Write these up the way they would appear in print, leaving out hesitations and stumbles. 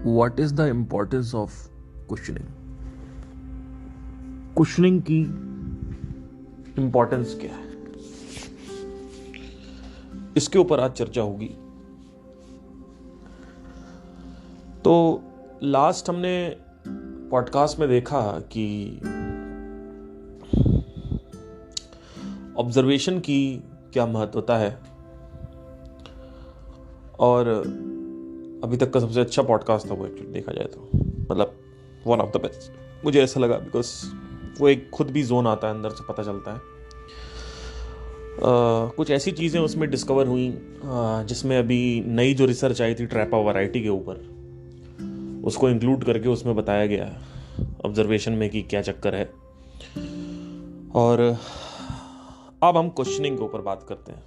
what is the importance of questioning? Questioning की importance क्या है, इसके ऊपर आज चर्चा होगी। तो लास्ट हमने पॉडकास्ट में देखा कि ऑब्जर्वेशन की क्या महत्वता है, और अभी तक का सबसे अच्छा पॉडकास्ट था वो, एक्चुअली देखा जाए तो, मतलब वन ऑफ द बेस्ट मुझे ऐसा लगा, बिकॉज वो एक खुद भी जोन आता है, अंदर से पता चलता है। कुछ ऐसी चीज़ें उसमें डिस्कवर हुई जिसमें अभी नई जो रिसर्च आई थी ट्रैप ऑफ वैरायटी के ऊपर, उसको इंक्लूड करके उसमें बताया गया ऑब्जर्वेशन में कि क्या चक्कर है। और अब हम क्वेश्चनिंग के ऊपर बात करते हैं।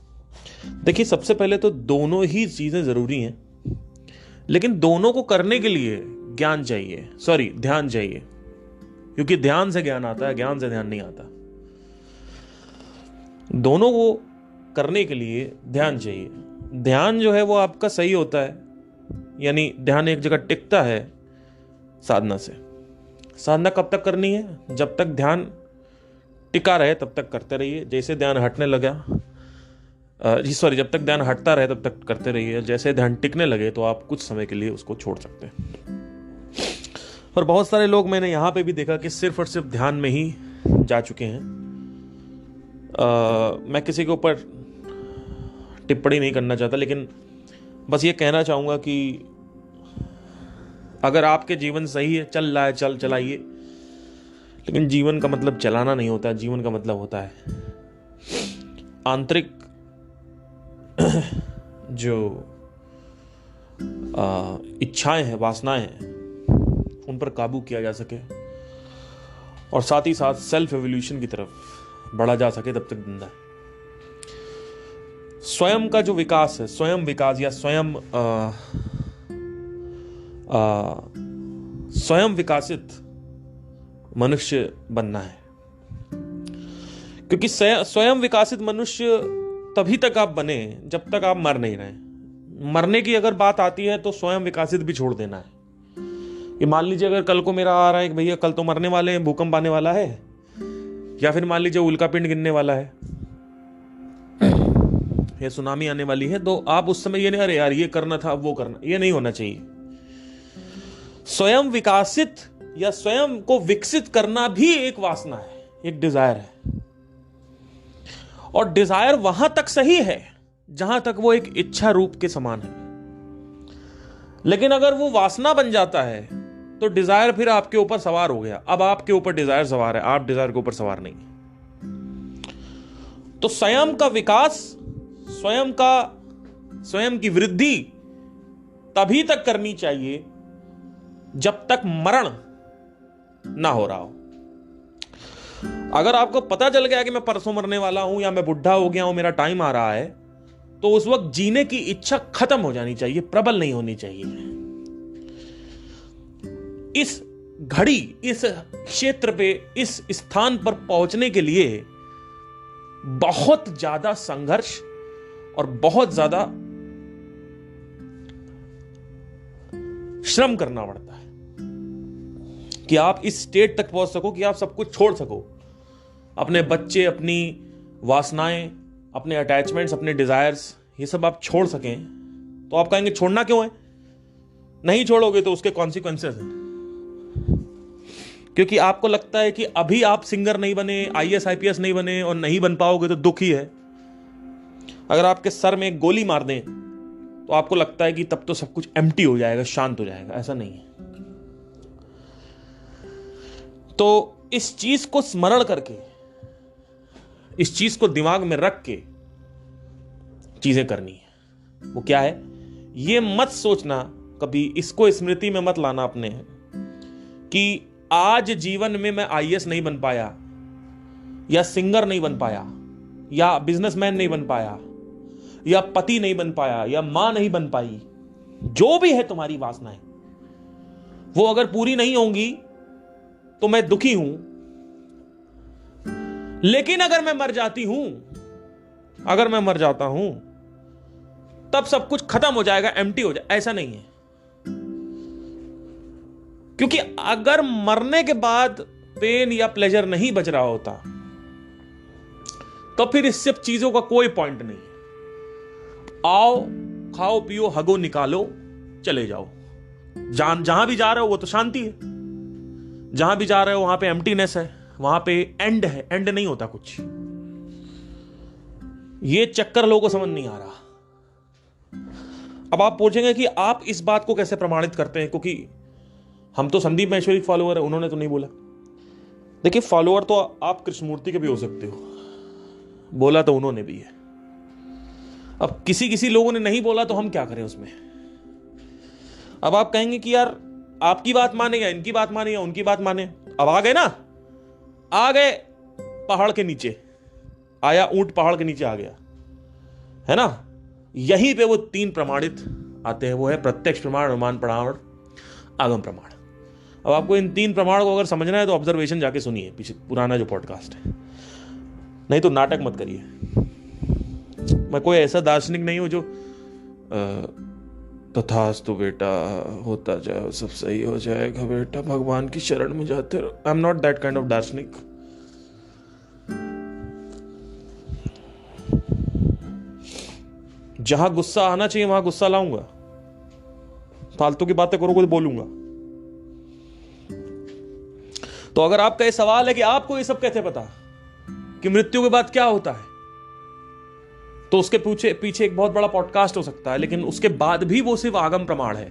देखिए, सबसे पहले तो दोनों ही चीज़ें ज़रूरी हैं, लेकिन दोनों को करने के लिए ध्यान चाहिए, क्योंकि ध्यान से ज्ञान आता है, ज्ञान से ध्यान नहीं आता। दोनों को करने के लिए ध्यान चाहिए। ध्यान जो है वो आपका सही होता है, यानी ध्यान एक जगह टिकता है साधना से। साधना कब तक करनी है? जब तक ध्यान टिका रहे तब तक करते रहिए। जैसे ध्यान हटने लगा जब तक ध्यान हटता रहे तब तक करते रहिए। जैसे ध्यान टिकने लगे तो आप कुछ समय के लिए उसको छोड़ सकते हैं। और बहुत सारे लोग मैंने यहाँ पे भी देखा कि सिर्फ और सिर्फ ध्यान में ही जा चुके हैं। मैं किसी के ऊपर टिप्पणी नहीं करना चाहता, लेकिन बस ये कहना चाहूँगा कि अगर आपके जीवन सही है, चल रहा है, चलाइए। लेकिन जीवन का मतलब चलाना नहीं होता, जीवन का मतलब होता है आंतरिक जो इच्छाएं हैं, वासनाएं हैं, उन पर काबू किया जा सके, और साथ ही साथ सेल्फ एवोल्यूशन की तरफ बढ़ा जा सके, तब तक जिंदा है। स्वयं का जो विकास है, स्वयं विकास या स्वयं विकासित मनुष्य बनना है। क्योंकि स्वयं विकासित मनुष्य तभी तक आप बने जब तक आप मर नहीं रहे। मरने की अगर बात आती है तो स्वयं विकासित भी छोड़ देना है। कि मान लीजिए अगर कल को मेरा आ रहा है कि भैया कल तो मरने वाले हैं, भूकंप आने वाला है, या फिर मान लीजिए उल्का पिंड गिरने वाला है या सुनामी आने वाली है, तो आप उस समय ये नहीं, अरे यार ये करना था, अब वो करना, ये नहीं होना चाहिए। स्वयं विकासित या स्वयं को विकसित करना भी एक वासना है, एक डिजायर है। और डिजायर वहां तक सही है जहां तक वो एक इच्छा रूप के समान है। लेकिन अगर वो वासना बन जाता है तो डिजायर फिर आपके ऊपर सवार हो गया। अब आपके ऊपर डिजायर सवार है, आप डिजायर के ऊपर सवार नहीं। तो स्वयं का विकास, स्वयं की वृद्धि तभी तक करनी चाहिए जब तक मरण ना हो रहा हो। अगर आपको पता चल गया कि मैं परसों मरने वाला हूं, या मैं बुढ़ा हो गया हूं, मेरा टाइम आ रहा है, तो उस वक्त जीने की इच्छा खत्म हो जानी चाहिए, प्रबल नहीं होनी चाहिए। इस घड़ी, इस क्षेत्र पे, इस स्थान पर पहुंचने के लिए बहुत ज्यादा संघर्ष और बहुत ज्यादा श्रम करना पड़ता है कि आप इस स्टेट तक पहुंच सको कि आप सब कुछ छोड़ सको। अपने बच्चे, अपनी वासनाएं, अपने अटैचमेंट्स, अपने डिजायर्स, ये सब आप छोड़ सकें। तो आप कहेंगे छोड़ना क्यों है? नहीं छोड़ोगे तो उसके कॉन्सिक्वेंसेस हैं। क्योंकि आपको लगता है कि अभी आप सिंगर नहीं बने, IAS IPS नहीं बने, और नहीं बन पाओगे तो दुख ही है। अगर आपके सर में एक गोली मार दें तो आपको लगता है कि तब तो सब कुछ एम्प्टी हो जाएगा, शांत हो जाएगा। ऐसा नहीं है। तो इस चीज को स्मरण करके, इस चीज को दिमाग में रख के चीजें करनी है। वो क्या है? ये मत सोचना कभी, इसको स्मृति में मत लाना अपने कि आज जीवन में मैं IAS नहीं बन पाया, या सिंगर नहीं बन पाया, या बिजनेसमैन नहीं बन पाया, या पति नहीं बन पाया, या मां नहीं बन पाई। जो भी है तुम्हारी वासनाएं, वो अगर पूरी नहीं होंगी तो मैं दुखी हूं। लेकिन अगर मैं मर जाता हूं तब सब कुछ खत्म हो जाएगा, एम्प्टी हो जाएगा। ऐसा नहीं है। क्योंकि अगर मरने के बाद पेन या प्लेजर नहीं बच रहा होता तो फिर इस सब चीजों का कोई पॉइंट नहीं है। आओ, खाओ, पियो, हगो, निकालो, चले जाओ। जहां भी जा रहे हो वो तो शांति है, जहां भी जा रहे हो वहां पे एम्प्टीनेस है, वहां पे एंड है। एंड नहीं होता कुछ। ये चक्कर लोगों को समझ नहीं आ रहा। अब आप पूछेंगे कि आप इस बात को कैसे प्रमाणित करते हैं, क्योंकि हम तो संदीप माहेश्वरी फॉलोअर है, उन्होंने तो नहीं बोला। देखिए, फॉलोअर तो आप कृष्णमूर्ति के भी हो सकते हो, बोला तो उन्होंने भी है। अब किसी लोगों ने नहीं बोला तो हम क्या करें उसमें। अब आप कहेंगे कि यार आपकी बात माने या इनकी बात माने या उनकी बात माने। अब आ गए ना, आ गए पहाड़ के नीचे, आया ऊंट पहाड़ के नीचे आ गया, है ना। यहीं पे वो 3 प्रमाणित आते हैं, वो है प्रत्यक्ष प्रमाण, अनुमान प्रमाण, आगम प्रमाण। अब आपको इन 3 प्रमाण को अगर समझना है तो ऑब्जर्वेशन जाके सुनिए, पीछे पुराना जो पॉडकास्ट है, नहीं तो नाटक मत करिए। मैं कोई ऐसा दार्शनिक नहीं हूं जो तथास्तु बेटा, होता जाए, सब सही हो जाएगा बेटा, भगवान की शरण में जाते रहो। I am not that kind of दार्शनिक। जहां गुस्सा आना चाहिए वहां गुस्सा लाऊंगा, फालतू की बातें करोगे तो बोलूंगा। तो अगर आपका ये सवाल है कि आपको ये सब कैसे पता कि मृत्यु के बाद क्या होता है, तो उसके पीछे एक बहुत बड़ा पॉडकास्ट हो सकता है, लेकिन उसके बाद भी वो सिर्फ आगम प्रमाण है,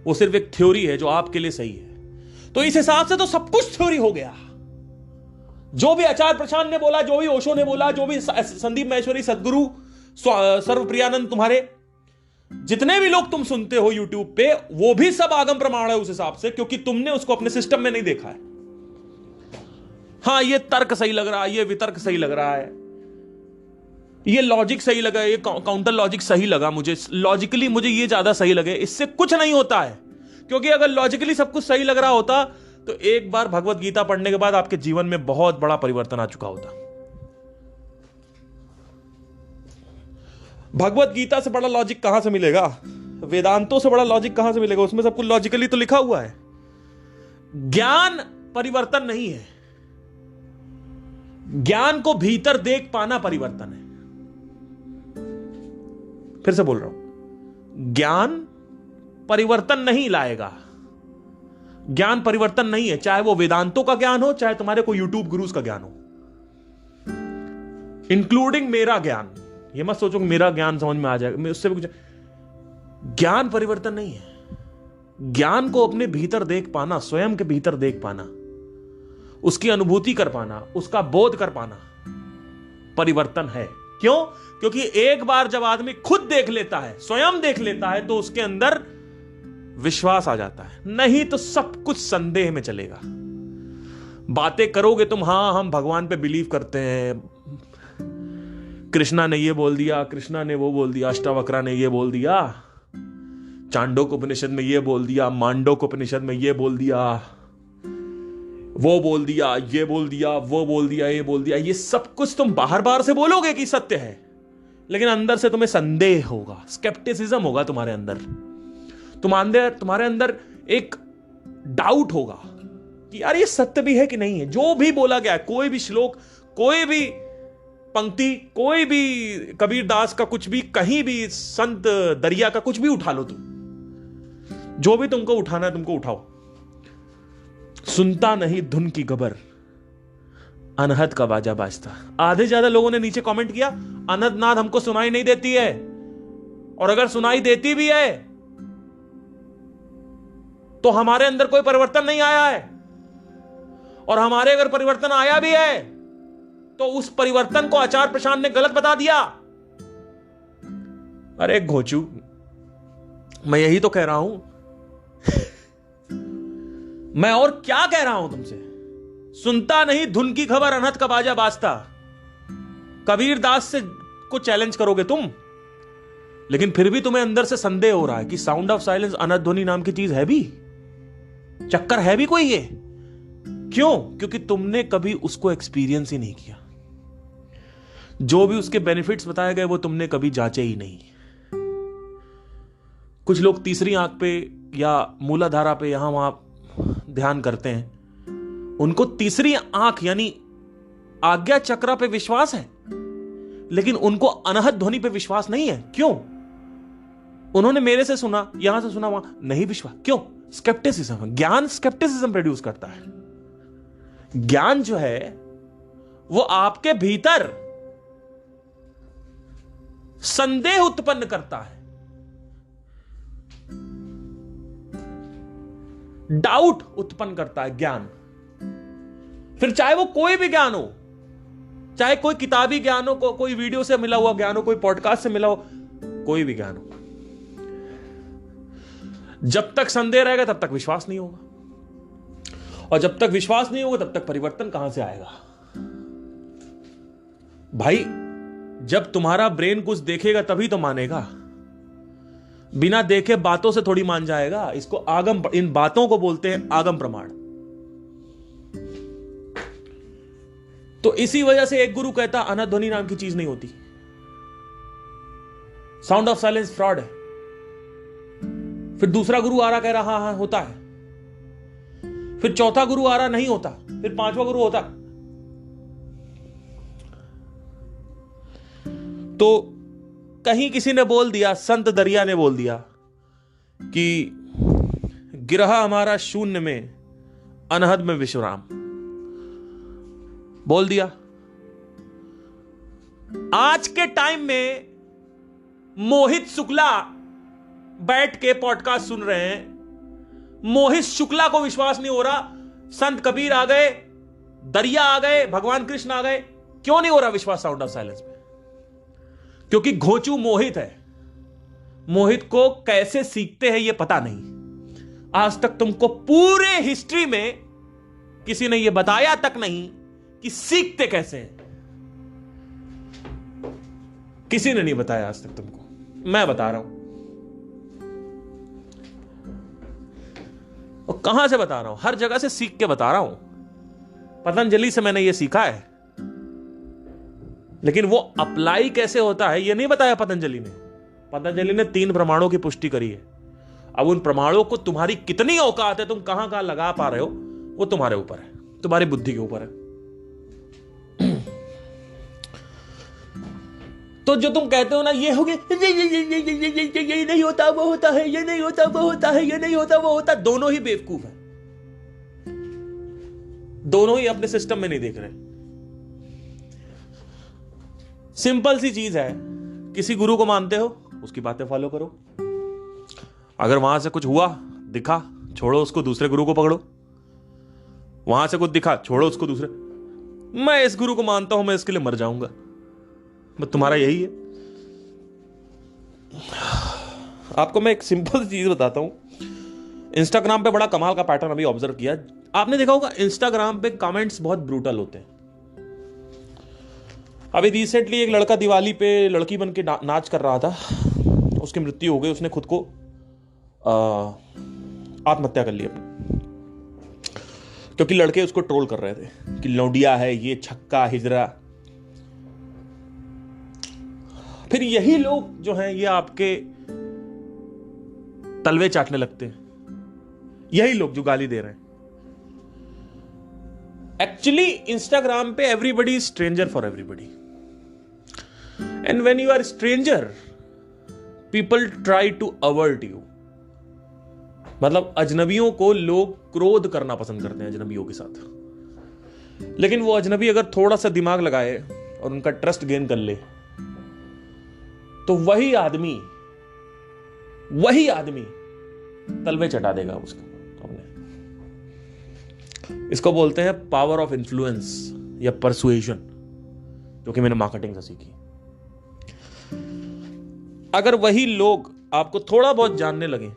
वो सिर्फ एक थ्योरी है जो आपके लिए सही है। तो इस हिसाब से तो सब कुछ थ्योरी हो गया। जो भी आचार्य प्रशांत ने बोला, जो भी ओशो ने बोला, जो भी संदीप माहेश्वरी, सदगुरु, सर्वप्रियानंद, तुम्हारे जितने भी लोग तुम सुनते हो यूट्यूब पे, वो भी सब आगम प्रमाण है उस हिसाब से, क्योंकि तुमने उसको अपने सिस्टम में नहीं देखा है। हाँ, ये तर्क सही लग रहा है, ये वितर्क सही लग रहा है, ये लॉजिक सही लगा, ये काउंटर लॉजिक सही लगा, मुझे लॉजिकली मुझे ये ज्यादा सही लगे। इससे कुछ नहीं होता है, क्योंकि अगर लॉजिकली सब कुछ सही लग रहा होता तो एक बार भगवत गीता पढ़ने के बाद आपके जीवन में बहुत बड़ा परिवर्तन आ चुका होता। भगवत गीता से बड़ा लॉजिक कहां से मिलेगा, वेदांतों से बड़ा लॉजिक कहां से मिलेगा, उसमें सब कुछ लॉजिकली तो लिखा हुआ है। ज्ञान परिवर्तन नहीं है, ज्ञान को भीतर देख पाना परिवर्तन है। फिर से बोल रहा हूं, ज्ञान परिवर्तन नहीं लाएगा, ज्ञान परिवर्तन नहीं है, चाहे वो वेदांतों का ज्ञान हो, चाहे तुम्हारे कोई यूट्यूब गुरुज का ज्ञान हो, इंक्लूडिंग मेरा ज्ञान। ये मत सोचो कि मेरा ज्ञान समझ में आ जाएगा, मैं उससे भी कुछ। ज्ञान परिवर्तन नहीं है। ज्ञान को अपने भीतर देख पाना, स्वयं के भीतर देख पाना, उसकी अनुभूति कर पाना, उसका बोध कर पाना परिवर्तन है। क्यों? क्योंकि एक बार जब आदमी खुद देख लेता है, स्वयं देख लेता है, तो उसके अंदर विश्वास आ जाता है। नहीं तो सब कुछ संदेह में चलेगा। बातें करोगे तुम, हां हम भगवान पे बिलीव करते हैं, कृष्णा ने ये बोल दिया, कृष्णा ने वो बोल दिया, अष्टावक्रा ने ये बोल दिया, चांडोक उपनिषद में ये बोल दिया, मांडोक उपनिषद में ये बोल दिया, वो बोल दिया, ये बोल दिया, वो बोल दिया, ये बोल दिया। ये सब कुछ तुम बाहर बाहर से बोलोगे कि सत्य है, लेकिन अंदर से तुम्हें संदेह होगा, स्केप्टिसिज्म होगा तुम्हारे अंदर। तुम्हारे अंदर एक डाउट होगा कि यार ये सत्य भी है कि नहीं है। जो भी बोला गया है, कोई भी श्लोक, कोई भी पंक्ति, कोई भी कबीर दास का कुछ भी, कहीं भी संत दरिया का कुछ भी उठा लो तुम, जो भी तुमको उठाना है तुमको उठाओ। सुनता नहीं धुन की गबर, अनहद का बाजा बाजता। आधे से ज्यादा लोगों ने नीचे कमेंट किया, अनहद नाद हमको सुनाई नहीं देती है, और अगर सुनाई देती भी है तो हमारे अंदर कोई परिवर्तन नहीं आया है, और हमारे अगर परिवर्तन आया भी है तो उस परिवर्तन को आचार्य प्रशांत ने गलत बता दिया। अरे घोचू, मैं यही तो कह रहा हूं। मैं और क्या कह रहा हूं तुमसे? सुनता नहीं धुन की खबर, अनहद का बाजा बाजता। कबीर दास से को चैलेंज करोगे तुम, लेकिन फिर भी तुम्हें अंदर से संदेह हो रहा है कि साउंड ऑफ साइलेंस, अनहद ध्वनि नाम की चीज है भी, चक्कर है भी कोई ये। क्यों? क्योंकि तुमने कभी उसको एक्सपीरियंस ही नहीं किया। जो भी उसके बेनिफिट्स बताए गए वो तुमने कभी जांचे ही नहीं। कुछ लोग तीसरी आंख पे या मूलाधारा पे यहां वहां ध्यान करते हैं उनको तीसरी आंख यानी आज्ञा चक्र पे विश्वास है, लेकिन उनको अनहद ध्वनि पे विश्वास नहीं है। क्यों? उन्होंने मेरे से सुना, यहां से सुना, वहां नहीं विश्वास। क्यों? स्केप्टिसिज्म। ज्ञान स्केप्टिसिज्म प्रोड्यूस करता है। ज्ञान जो है वो आपके भीतर संदेह उत्पन्न करता है, डाउट उत्पन्न करता है ज्ञान। फिर चाहे वो कोई भी ज्ञान हो, चाहे कोई किताबी ज्ञान हो, कोई वीडियो से मिला हुआ ज्ञान हो, कोई पॉडकास्ट से मिला हो, कोई भी ज्ञान हो, जब तक संदेह रहेगा तब तक विश्वास नहीं होगा, और जब तक विश्वास नहीं होगा तब तक परिवर्तन कहां से आएगा? भाई, जब तुम्हारा ब्रेन कुछ देखेगा तभी तो मानेगा, बिना देखे बातों से थोड़ी मान जाएगा। इसको आगम, इन बातों को बोलते हैं आगम प्रमाण। तो इसी वजह से एक गुरु कहता अनहद ध्वनि नाम की चीज नहीं होती, साउंड ऑफ साइलेंस फ्रॉड है। फिर दूसरा गुरु आ रहा कह रहा हाँ होता है, फिर चौथा गुरु आ रहा नहीं होता, फिर पांचवा गुरु होता। तो कहीं किसी ने बोल दिया, संत दरिया ने बोल दिया कि गिरह हमारा शून्य में, अनहद में विश्राम, बोल दिया। आज के टाइम में मोहित शुक्ला बैठ के पॉडकास्ट सुन रहे हैं, मोहित शुक्ला को विश्वास नहीं हो रहा, संत कबीर आ गए, दरिया आ गए, भगवान कृष्ण आ गए, क्यों नहीं हो रहा विश्वास साउंड ऑफ साइलेंस में? क्योंकि घोंचू मोहित है। मोहित को कैसे सीखते हैं यह पता नहीं। आज तक तुमको पूरे हिस्ट्री में किसी ने यह बताया तक नहीं कि सीखते कैसे हैं। किसी ने नहीं बताया आज तक तुमको, मैं बता रहा हूं। और कहां से बता रहा हूं? हर जगह से सीख के बता रहा हूं। पतंजलि से मैंने यह सीखा है, लेकिन वो अप्लाई कैसे होता है यह नहीं बताया पतंजलि ने। पतंजलि ने 3 प्रमाणों की पुष्टि करी है। अब उन प्रमाणों को तुम्हारी कितनी औकात है, तुम कहां कहां लगा पा रहे हो, वो तुम्हारे ऊपर है, तुम्हारी बुद्धि के ऊपर है। तो जो तुम कहते हो ना, ये हो गया, ये नहीं होता वो होता है, ये नहीं होता वो होता है, ये नहीं होता वो होता, दोनों ही बेवकूफ है। दोनों ही अपने सिस्टम में नहीं देख रहे। सिंपल सी चीज है, किसी गुरु को मानते हो, उसकी बातें फॉलो करो। अगर वहां से कुछ हुआ, दिखा, छोड़ो उसको, दूसरे गुरु को पकड़ो। वहां से कुछ दिखा, छोड़ो उसको, दूसरे। मैं इस गुरु को मानता हूं, मैं इसके लिए मर जाऊंगा, बस तुम्हारा यही है। आपको मैं एक सिंपल चीज बताता हूं। इंस्टाग्राम पे बड़ा कमाल का पैटर्न अभी ऑब्जर्व किया। आपने देखा होगा इंस्टाग्राम पे कमेंट्स बहुत ब्रूटल होते हैं। अभी रिसेंटली एक लड़का दिवाली पे लड़की बन के नाच कर रहा था, उसकी मृत्यु हो गई। उसने खुद को आत्महत्या कर ली अपनी, क्योंकि लड़के उसको ट्रोल कर रहे थे कि लौंडिया है, ये छक्का हिजरा। फिर यही लोग जो हैं ये आपके तलवे चाटने लगते हैं। यही लोग जो गाली दे रहे हैं। एक्चुअली इंस्टाग्राम पे everybody is stranger for everybody, and when you are stranger people try to avoid you. मतलब अजनबियों को लोग क्रोध करना पसंद करते हैं अजनबियों के साथ। लेकिन वो अजनबी अगर थोड़ा सा दिमाग लगाए और उनका ट्रस्ट गेन कर ले, तो वही आदमी तलवे चटा देगा उसको अपने। इसको बोलते हैं पावर ऑफ इन्फ्लुएंस या परसुएशन, जो कि मैंने मार्केटिंग से सीखी। अगर वही लोग आपको थोड़ा बहुत जानने लगे,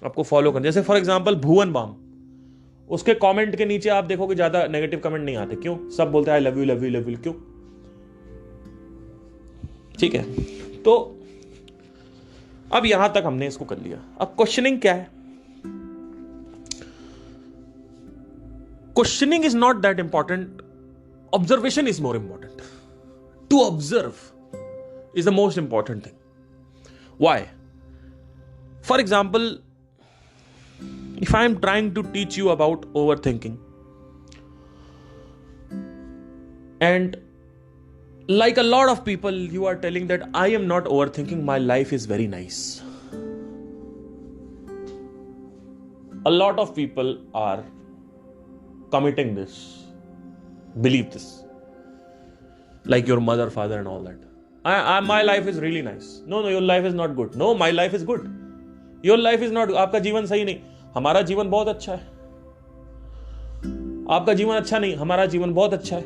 आपको फॉलो करने, जैसे फॉर एग्जांपल भुवन बाम, उसके कमेंट के नीचे आप देखोगे ज्यादा नेगेटिव कमेंट नहीं आते। क्यों? सब बोलते हैं I love you love you love you. क्यों? ठीक है, तो अब यहां तक हमने इसको कर लिया। अब क्वेश्चनिंग क्या है? Questioning is not that important, observation is more important. To observe is the most important thing. Why? For example, if I am trying to teach you about overthinking, and like a lot of people, you are telling that I am not overthinking, my life is very nice. A lot of people are committing this, believe this, like your mother, father and all that. My life is really nice. No, your life is not good. No, my life is good. Your life is not. आपका जीवन सही नहीं. हमारा जीवन बहुत अच्छा है. आपका जीवन अच्छा नहीं, हमारा जीवन बहुत अच्छा है.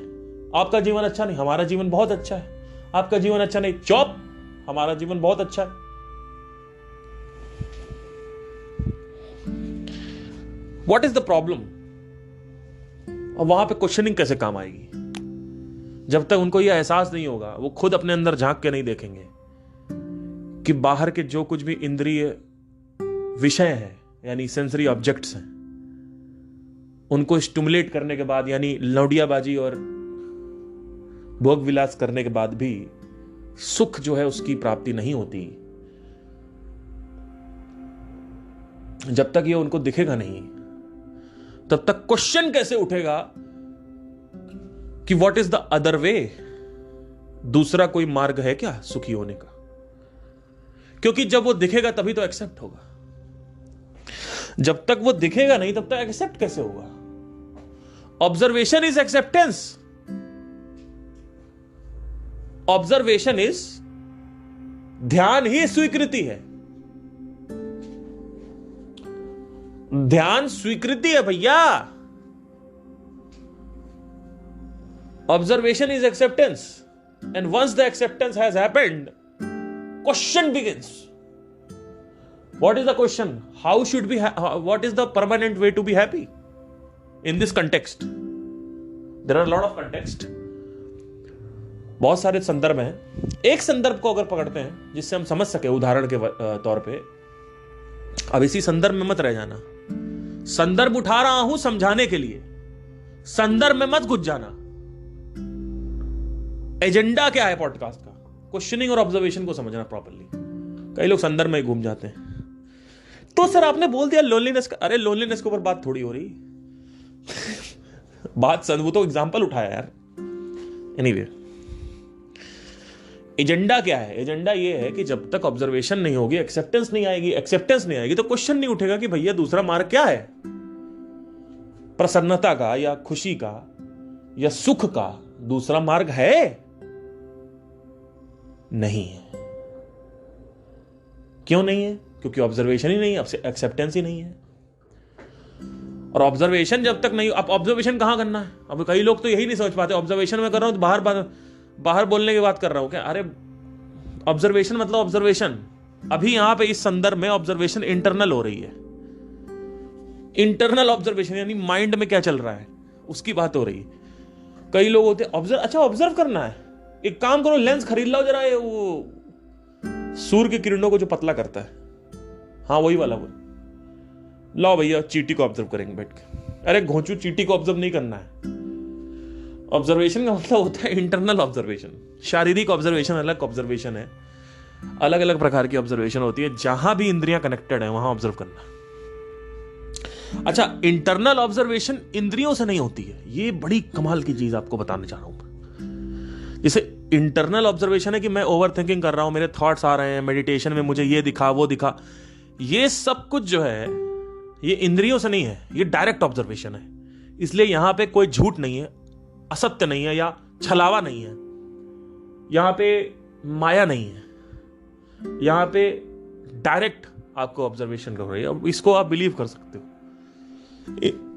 आपका जीवन अच्छा नहीं, हमारा जीवन बहुत अच्छा है. आपका जीवन अच्छा नहीं, चौप, हमारा जीवन बहुत अच्छा है. What is the problem? अब वहां पे क्वेश्चनिंग कैसे काम आएगी? जब तक उनको यह एहसास नहीं होगा, वो खुद अपने अंदर झांक के नहीं देखेंगे कि बाहर के जो कुछ भी इंद्रिय विषय है, यानी सेंसरी ऑब्जेक्ट्स हैं, उनको स्टिमुलेट करने के बाद, यानी लौंडियाबाजी और भोग विलास करने के बाद भी सुख जो है उसकी प्राप्ति नहीं होती. जब तक ये उनको दिखेगा नहीं, तब तक क्वेश्चन कैसे उठेगा कि what is the other way? दूसरा कोई मार्ग है क्या सुखी होने का? क्योंकि जब वो दिखेगा तभी तो एक्सेप्ट होगा. जब तक वो दिखेगा नहीं, तब तक एक्सेप्ट कैसे होगा? Observation is acceptance. Observation is, ध्यान ही स्वीकृति है. ध्यान स्वीकृति है भैया. Observation is acceptance, and once the acceptance has happened, question begins. What is the question? How should we? What is the permanent way to be happy in this context? There are a lot of context. बहुत सारे संदर्भ हैं. एक संदर्भ को अगर पकड़ते हैं जिससे हम समझ सके उदाहरण के तौर पे, अब इसी संदर्भ में मत रह जाना. संदर्भ उठा रहा हूं समझाने के लिए, संदर्भ में मत घुस जाना. एजेंडा क्या है पॉडकास्ट का? क्वेश्चनिंग और ऑब्जर्वेशन को समझना प्रॉपर्ली. कई लोग संदर्भ में ही घूम जाते हैं. तो सर आपने बोल दिया लोनलीनेस का. अरे लोनलीनेस के ऊपर बात थोड़ी हो रही. बात वो तो एग्जांपल उठाया यार. एनीवे, एजेंडा क्या है? एजेंडा ये है कि जब तक ऑब्जर्वेशन नहीं होगी, एक्सेप्टेंस नहीं आएगी. एक्सेप्टेंस नहीं आएगी तो क्वेश्चन नहीं उठेगा कि भैया दूसरा मार्ग क्या है? प्रसन्नता का या खुशी का या सुख का दूसरा मार्ग है? नहीं है. क्यों नहीं है? क्योंकि ऑब्जर्वेशन ही नहीं है, एक्सेप्टेंस ही नहीं है. और ऑब्जर्वेशन जब तक नहीं, अब ऑब्जर्वेशन कहां करना है? अब कई लोग तो यही नहीं समझ पाते. ऑब्जर्वेशन में कर रहा हूं तो बाहर बोलने की बात कर रहा हूं क्या? अरे ऑब्जर्वेशन मतलब ऑब्जर्वेशन. अभी यहां पे इस संदर्भ में ऑब्जर्वेशन इंटरनल हो रही है. इंटरनल ऑब्जर्वेशन यानी माइंड में क्या चल रहा है उसकी बात हो रही है. कई लोग होते ऑब्जर्व करना है. एक काम करो, लेंस खरीद लो जरा, ये वो सूर्य की किरणों को जो पतला करता है, हाँ वही वाला वो लाओ भैया, चींटी को ऑब्जर्व करेंगे बैठ के. अरे घोंचू, चींटी को ऑब्जर्व नहीं करना है. ऑब्जर्वेशन का मतलब होता है इंटरनल ऑब्जर्वेशन. शारीरिक ऑब्जर्वेशन अलग ऑब्जर्वेशन है. अलग अलग प्रकार की ऑब्जर्वेशन होती है. जहां भी इंद्रियां कनेक्टेड है वहां ऑब्जर्व करना. अच्छा, इंटरनल ऑब्जर्वेशन इंद्रियों से नहीं होती है. ये बड़ी कमाल की चीज आपको बताना चाह रहा हूं. जैसे इंटरनल ऑब्जर्वेशन है कि मैं ओवर थिंकिंग कर रहा हूं, मेरे थॉट्स आ रहे हैं, मेडिटेशन में मुझे ये दिखा वो दिखा. ये सब कुछ जो है ये इंद्रियों से नहीं है, ये डायरेक्ट ऑब्जर्वेशन है. इसलिए यहां पे कोई झूठ नहीं है, असत्य नहीं है या छलावा नहीं है. यहां पे माया नहीं है. यहां पे डायरेक्ट आपको ऑब्जर्वेशन कर रही है. अब इसको आप बिलीव कर सकते हो.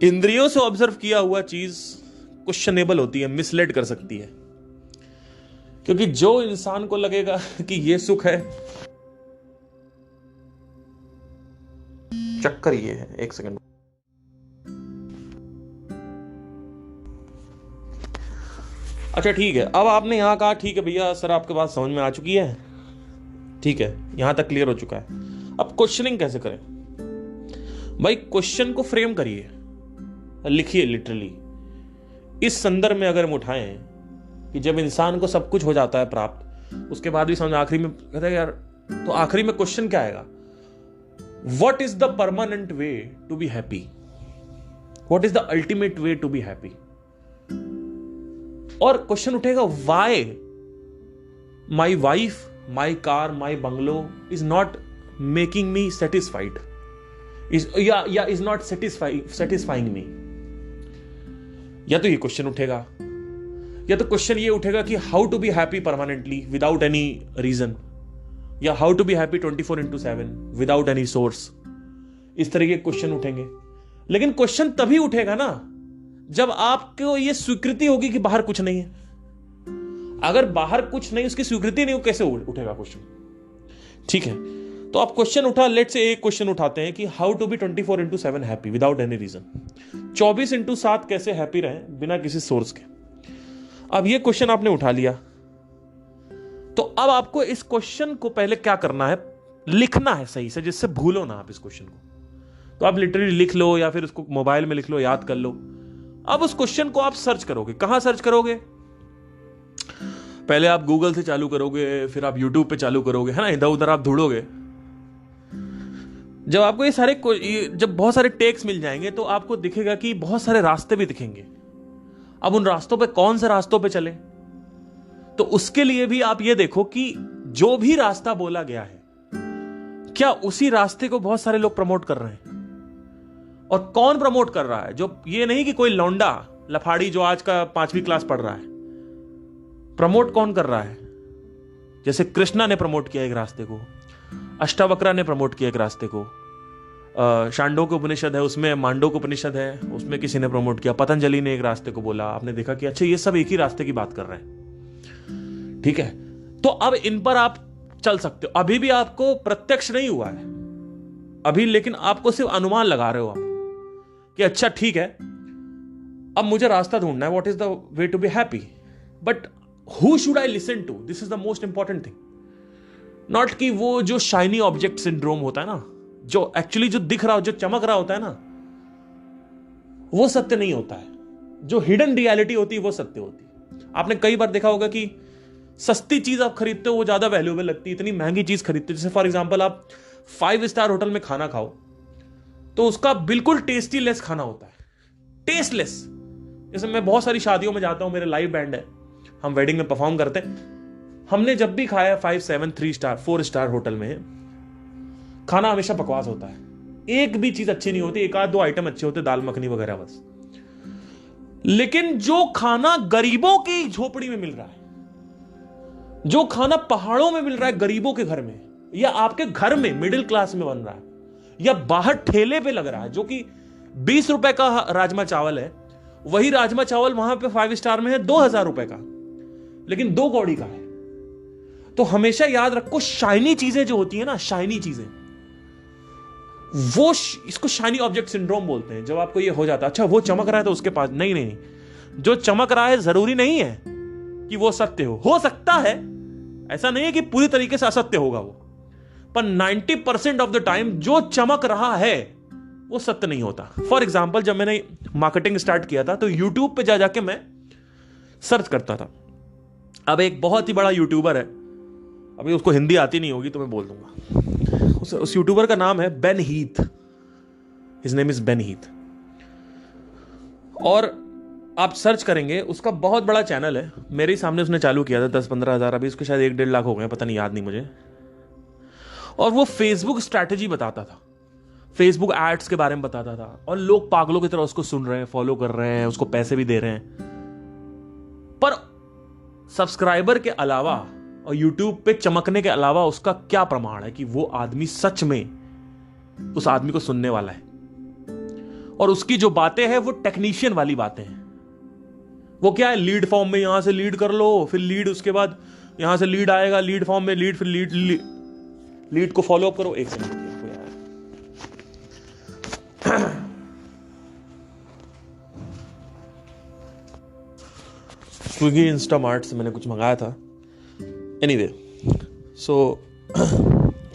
इंद्रियों से ऑब्जर्व किया हुआ चीज क्वेश्चनेबल होती है, मिसलेड कर सकती है. क्योंकि जो इंसान को लगेगा कि ये सुख है, चक्कर ये है. एक सेकंड. अच्छा ठीक है, अब आपने यहां कहा ठीक है भैया सर आपके बात समझ में आ चुकी है, ठीक है, यहां तक क्लियर हो चुका है. अब क्वेश्चनिंग कैसे करें? भाई क्वेश्चन को फ्रेम करिए, लिखिए. लिटरली इस संदर्भ में अगर हम उठाएं कि जब इंसान को सब कुछ हो जाता है प्राप्त, उसके बाद भी समझ आखिरी में कहता है यार, तो आखिरी में क्वेश्चन क्या आएगा? What is the permanent way to be happy? What is the ultimate way to be happy? और क्वेश्चन उठेगा, why my wife, my car, my bungalow is not making me satisfied? Is not satisfying me? या तो ये question उठेगा, या तो question ये उठेगा कि how to be happy permanently without any reason, या how to be happy 24/7 without any source. इस तरह के क्वेश्चन उठेंगे. लेकिन क्वेश्चन तभी उठेगा ना जब आपको यह स्वीकृति होगी कि बाहर कुछ नहीं है. अगर बाहर कुछ नहीं, उसकी स्वीकृति नहीं हो, कैसे उठेगा क्वेश्चन? ठीक है, तो आप क्वेश्चन उठा, लेट से एक क्वेश्चन उठाते हैं कि how to be 24/7 happy without any reason. 24/7 कैसे हैप्पी रहें बिना किसी सोर्स के. अब ये क्वेश्चन आपने उठा लिया, तो अब आपको इस क्वेश्चन को पहले क्या करना है, लिखना है सही से, जिससे भूलो ना आप इस क्वेश्चन को. तो आप लिटरली लिख लो या फिर उसको मोबाइल में लिख लो, याद कर लो. अब उस क्वेश्चन को आप सर्च करोगे. कहां सर्च करोगे? पहले आप गूगल से चालू करोगे, फिर आप यूट्यूब पे चालू करोगे, है ना, इधर उधर आप ढूंढोगे. जब आपको जब बहुत सारे टेक्स्ट मिल जाएंगे तो आपको दिखेगा कि बहुत सारे रास्ते भी दिखेंगे. अब उन रास्तों पे कौन से रास्तों पे चले, तो उसके लिए भी आप ये देखो कि जो भी रास्ता बोला गया है, क्या उसी रास्ते को बहुत सारे लोग प्रमोट कर रहे हैं. और कौन प्रमोट कर रहा है? जो ये नहीं कि कोई लौंडा लफाड़ी जो आज का 5वीं क्लास पढ़ रहा है. प्रमोट कौन कर रहा है? जैसे कृष्णा ने प्रमोट किया एक रास्ते को, अष्टावक्रा ने प्रमोट किया एक रास्ते को, शांडोक उपनिषद है उसमें, मांडोक उपनिषद है उसमें किसी ने प्रमोट किया, पतंजलि ने एक रास्ते को बोला. आपने देखा कि अच्छा ये सब एक ही रास्ते की बात कर रहे हैं. ठीक है, तो अब इन पर आप चल सकते हो. अभी भी आपको प्रत्यक्ष नहीं हुआ है अभी, लेकिन आपको सिर्फ अनुमान लगा रहे हो आप कि अच्छा ठीक है, अब मुझे रास्ता ढूंढना है. What is the way to be happy? But who should I listen to? This is the most important thing. Not कि वो जो शाइनी ऑब्जेक्ट सिंड्रोम होता है ना, जो एक्चुअली जो दिख रहा हो, जो चमक रहा होता है ना, वो सत्य नहीं होता है. जो हिडन रियलिटी होती है वो सत्य होती है. आपने कई बार देखा होगा कि सस्ती चीज आप खरीदते हो वो ज्यादा वैल्यूएबल लगती है, इतनी महंगी चीज खरीदते हो. जैसे फॉर एग्जांपल आप 5 स्टार होटल में खाना खाओ तो उसका बिल्कुल टेस्टी लेस खाना होता है, टेस्टलेस. जैसे मैं बहुत सारी शादियों में जाता हूं, मेरे लाइव बैंड है, हम वेडिंग में परफॉर्म करते हैं. हमने जब भी खाया 5, 7, 3 स्टार 4 स्टार होटल में, खाना हमेशा बकवास होता है. एक भी चीज अच्छी नहीं होती, एक आध दो आइटम अच्छे होते, दाल मखनी वगैरह बस. लेकिन जो खाना गरीबों की झोपड़ी में मिल रहा है, जो खाना पहाड़ों में मिल रहा है गरीबों के घर में, या आपके घर में मिडिल क्लास में बन रहा है, या बाहर ठेले पे लग रहा है, जो कि 20 रुपए का राजमा चावल है, वही राजमा चावल वहां पे 5 स्टार में है 2000 रुपए का, लेकिन 2 कौड़ी का है. तो हमेशा याद रखो, शाइनी चीजें जो होती है ना, शाइनी चीजें, वो इसको शाइनी ऑब्जेक्ट सिंड्रोम बोलते हैं. जब आपको ये हो जाता है अच्छा वो चमक रहा है तो उसके पास नहीं, जो चमक रहा है जरूरी नहीं है कि वो सत्य हो सकता है, ऐसा नहीं है कि पूरी तरीके से असत्य होगा वो, पर 90% ऑफ द टाइम जो चमक रहा है वो सत्य नहीं होता. फॉर एग्जाम्पल, जब मैंने मार्केटिंग स्टार्ट किया था तो यूट्यूब पे जाके मैं सर्च करता था. अब एक बहुत ही बड़ा यूट्यूबर है, अभी उसको हिंदी आती नहीं होगी तो मैं बोल दूंगा. उस यूट्यूबर का नाम है Ben Heath. His name is Ben Heath. और आप सर्च करेंगे, उसका बहुत बड़ा चैनल है. मेरे ही सामने उसने चालू किया था, 10-15 हजार, अभी उसके शायद 1-1.5 लाख हो गए, पता नहीं, याद नहीं मुझे. और वो फेसबुक स्ट्रैटेजी बताता था, फेसबुक एड्स के बारे में बताता था, और लोग पागलों की तरह उसको सुन रहे हैं, फॉलो कर रहे हैं, उसको पैसे भी दे रहे हैं. पर सब्सक्राइबर के अलावा और यूट्यूब पे चमकने के अलावा उसका क्या प्रमाण है कि वो आदमी सच में उस आदमी को सुनने वाला है? और उसकी जो बातें हैं वो टेक्नीशियन वाली बातें हैं. वो क्या है, लीड फॉर्म में यहां से लीड कर लो, फिर लीड, उसके बाद यहां से लीड आएगा, लीड फॉर्म में लीड, फिर लीड को फॉलो अप करो. एक सेकंड स्विगी इंस्टामार्ट से मैंने कुछ मंगाया था. एनीवे, सो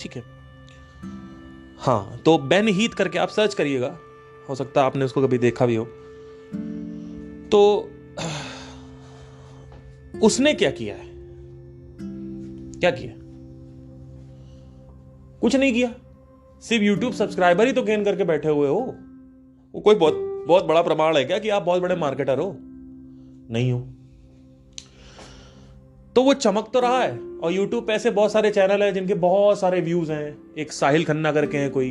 ठीक है. हाँ, तो बेन हीथ करके आप सर्च करिएगा, हो सकता है आपने उसको कभी देखा भी हो. तो उसने क्या किया है, क्या किया? कुछ नहीं किया. सिर्फ यूट्यूब सब्सक्राइबर ही तो गेन करके बैठे हुए हो। वो कोई बहुत बहुत बड़ा प्रमाण है क्या कि आप बहुत बड़े मार्केटर हो? नहीं हो। तो वो चमक तो रहा है। और यूट्यूब पे ऐसे बहुत सारे चैनल हैं जिनके बहुत सारे व्यूज हैं। एक साहिल खन्ना करके हैं कोई,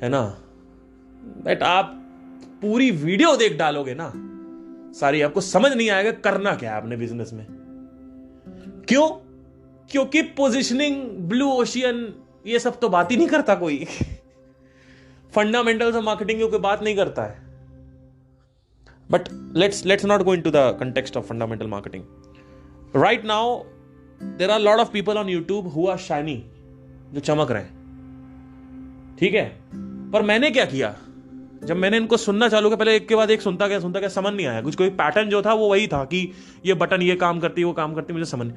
है ना, बट आप पूरी वीडियो देख डालोगे ना सारी, आपको समझ नहीं आएगा करना क्या है अपने बिजनेस में। क्यों? क्योंकि पोजिशनिंग, ब्लू ओशियन, ये सब तो बात ही नहीं करता कोई। फंडामेंटल्स ऑफ मार्केटिंग की कोई बात नहीं करता है। But let's not go into the context of fundamental marketing. Right now there are lot of people on YouTube who are shiny, जो चमक रहे हैं, ठीक है। पर मैंने क्या किया, जब मैंने इनको सुनना चालू किया, पहले एक के बाद एक सुनता गया, समझ नहीं आया कुछ। कोई पैटर्न जो था वो वही था कि ये बटन ये काम करती है, वो काम करती है, मुझे समझ नहीं।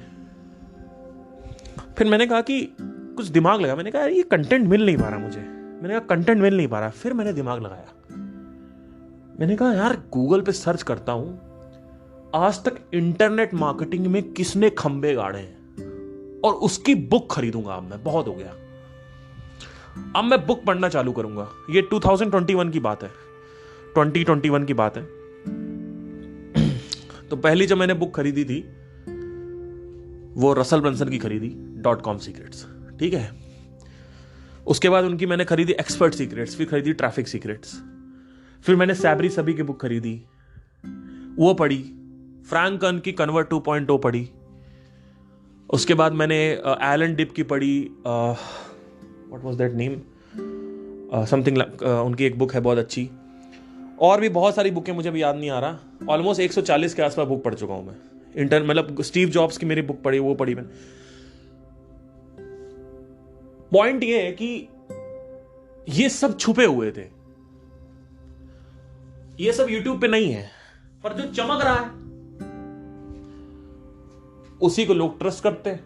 फिर मैंने कहा कि कुछ दिमाग लगा, मैंने कहा ये कंटेंट मिल नहीं पा रहा मुझे। मैंने कहा कंटेंट मिल नहीं पा रहा। फिर मैंने दिमाग लगाया, मैंने कहा यार गूगल पे सर्च करता हूं आज तक इंटरनेट मार्केटिंग में किसने खंबे गाड़े हैं, और उसकी बुक खरीदूंगा। अब मैं, बहुत हो गया, अब मैं बुक पढ़ना चालू करूंगा। ये 2021 की बात है, 2021 की बात है। तो पहली जब मैंने बुक खरीदी थी वो रसल ब्रंसन की खरीदी, .com सीक्रेट्स, ठीक है। उसके बाद उनकी मैंने खरीदी एक्सपर्ट सीक्रेट्स, फिर खरीदी ट्रैफिक सीक्रेट्स, फिर मैंने सैबरी सभी की बुक खरीदी, वो पढ़ी। फ्रैंक कर्न की कन्वर्ट 2.0 पढ़ी। उसके बाद मैंने एलन डिप की पढ़ी, what was that name, something, उनकी एक बुक है बहुत अच्छी। और भी बहुत सारी बुकें मुझे भी याद नहीं आ रहा। ऑलमोस्ट 140 के आसपास बुक पढ़ चुका हूं मैं। मतलब स्टीव जॉब्स की मेरी बुक पढ़ी, वो पढ़ी मैंने। पॉइंट ये है कि ये सब छुपे हुए थे, ये सब यूट्यूब पे नहीं है, पर जो चमक रहा है उसी को लोग ट्रस्ट करते हैं,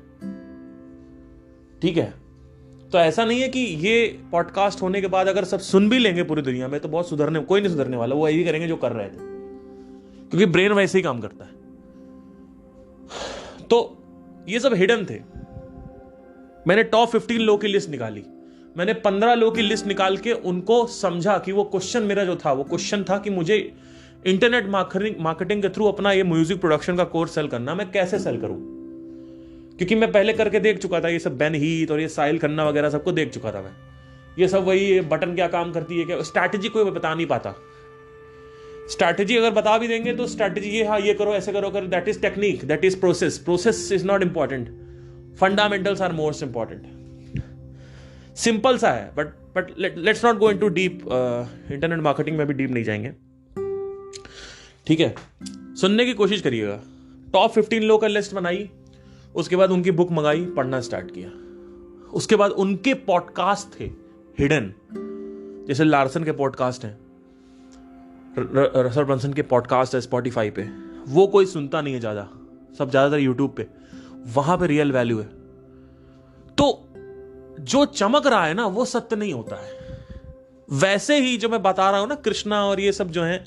ठीक है। तो ऐसा नहीं है कि ये पॉडकास्ट होने के बाद अगर सब सुन भी लेंगे पूरी दुनिया में तो बहुत सुधरने, कोई नहीं सुधरने वाला। वो यही करेंगे जो कर रहे थे, क्योंकि ब्रेन वैसे ही काम करता है। तो ये सब हिडन थे। मैंने टॉप 15 लोग की लिस्ट निकाली। मैंने 15 लोग की लिस्ट निकाल के उनको समझा कि वो क्वेश्चन मेरा जो था, वो क्वेश्चन था कि मुझे इंटरनेट मार्केटिंग के थ्रू अपना ये म्यूजिक प्रोडक्शन का कोर्स सेल करना, मैं कैसे सेल करूं। क्योंकि मैं पहले करके देख चुका था, ये सब बेन हीथ और ये साहिल खन्ना वगैरह सबको देख चुका था मैं। ये सब वही बटन क्या काम करती है, क्या स्ट्रैटेजी कोई बता नहीं पाता। स्ट्रैटेजी अगर बता भी देंगे तो स्ट्रैटेजी ये, हाँ ये करो, ऐसे करो, that is technique, that is process. Process is not important, fundamentals are most important. Simple सा है, but let's not go into deep. Internet marketing में भी डीप नहीं जाएंगे, ठीक है। सुनने की कोशिश करिएगा। टॉप 15 लोग का लिस्ट बनाई, उसके बाद उनकी बुक मंगाई, पढ़ना स्टार्ट किया। उसके बाद उनके पॉडकास्ट थे हिडन, जैसे लार्सन के पॉडकास्ट हैं, रसल ब्रंसन के पॉडकास्ट है स्पॉटिफाई पे, वो कोई सुनता नहीं है ज्यादा, सब ज्यादातर यूट्यूब पे, वहां पे रियल वैल्यू है। तो जो चमक रहा है ना वो सत्य नहीं होता है। वैसे ही जो मैं बता रहा हूं ना, कृष्णा और ये सब जो हैं,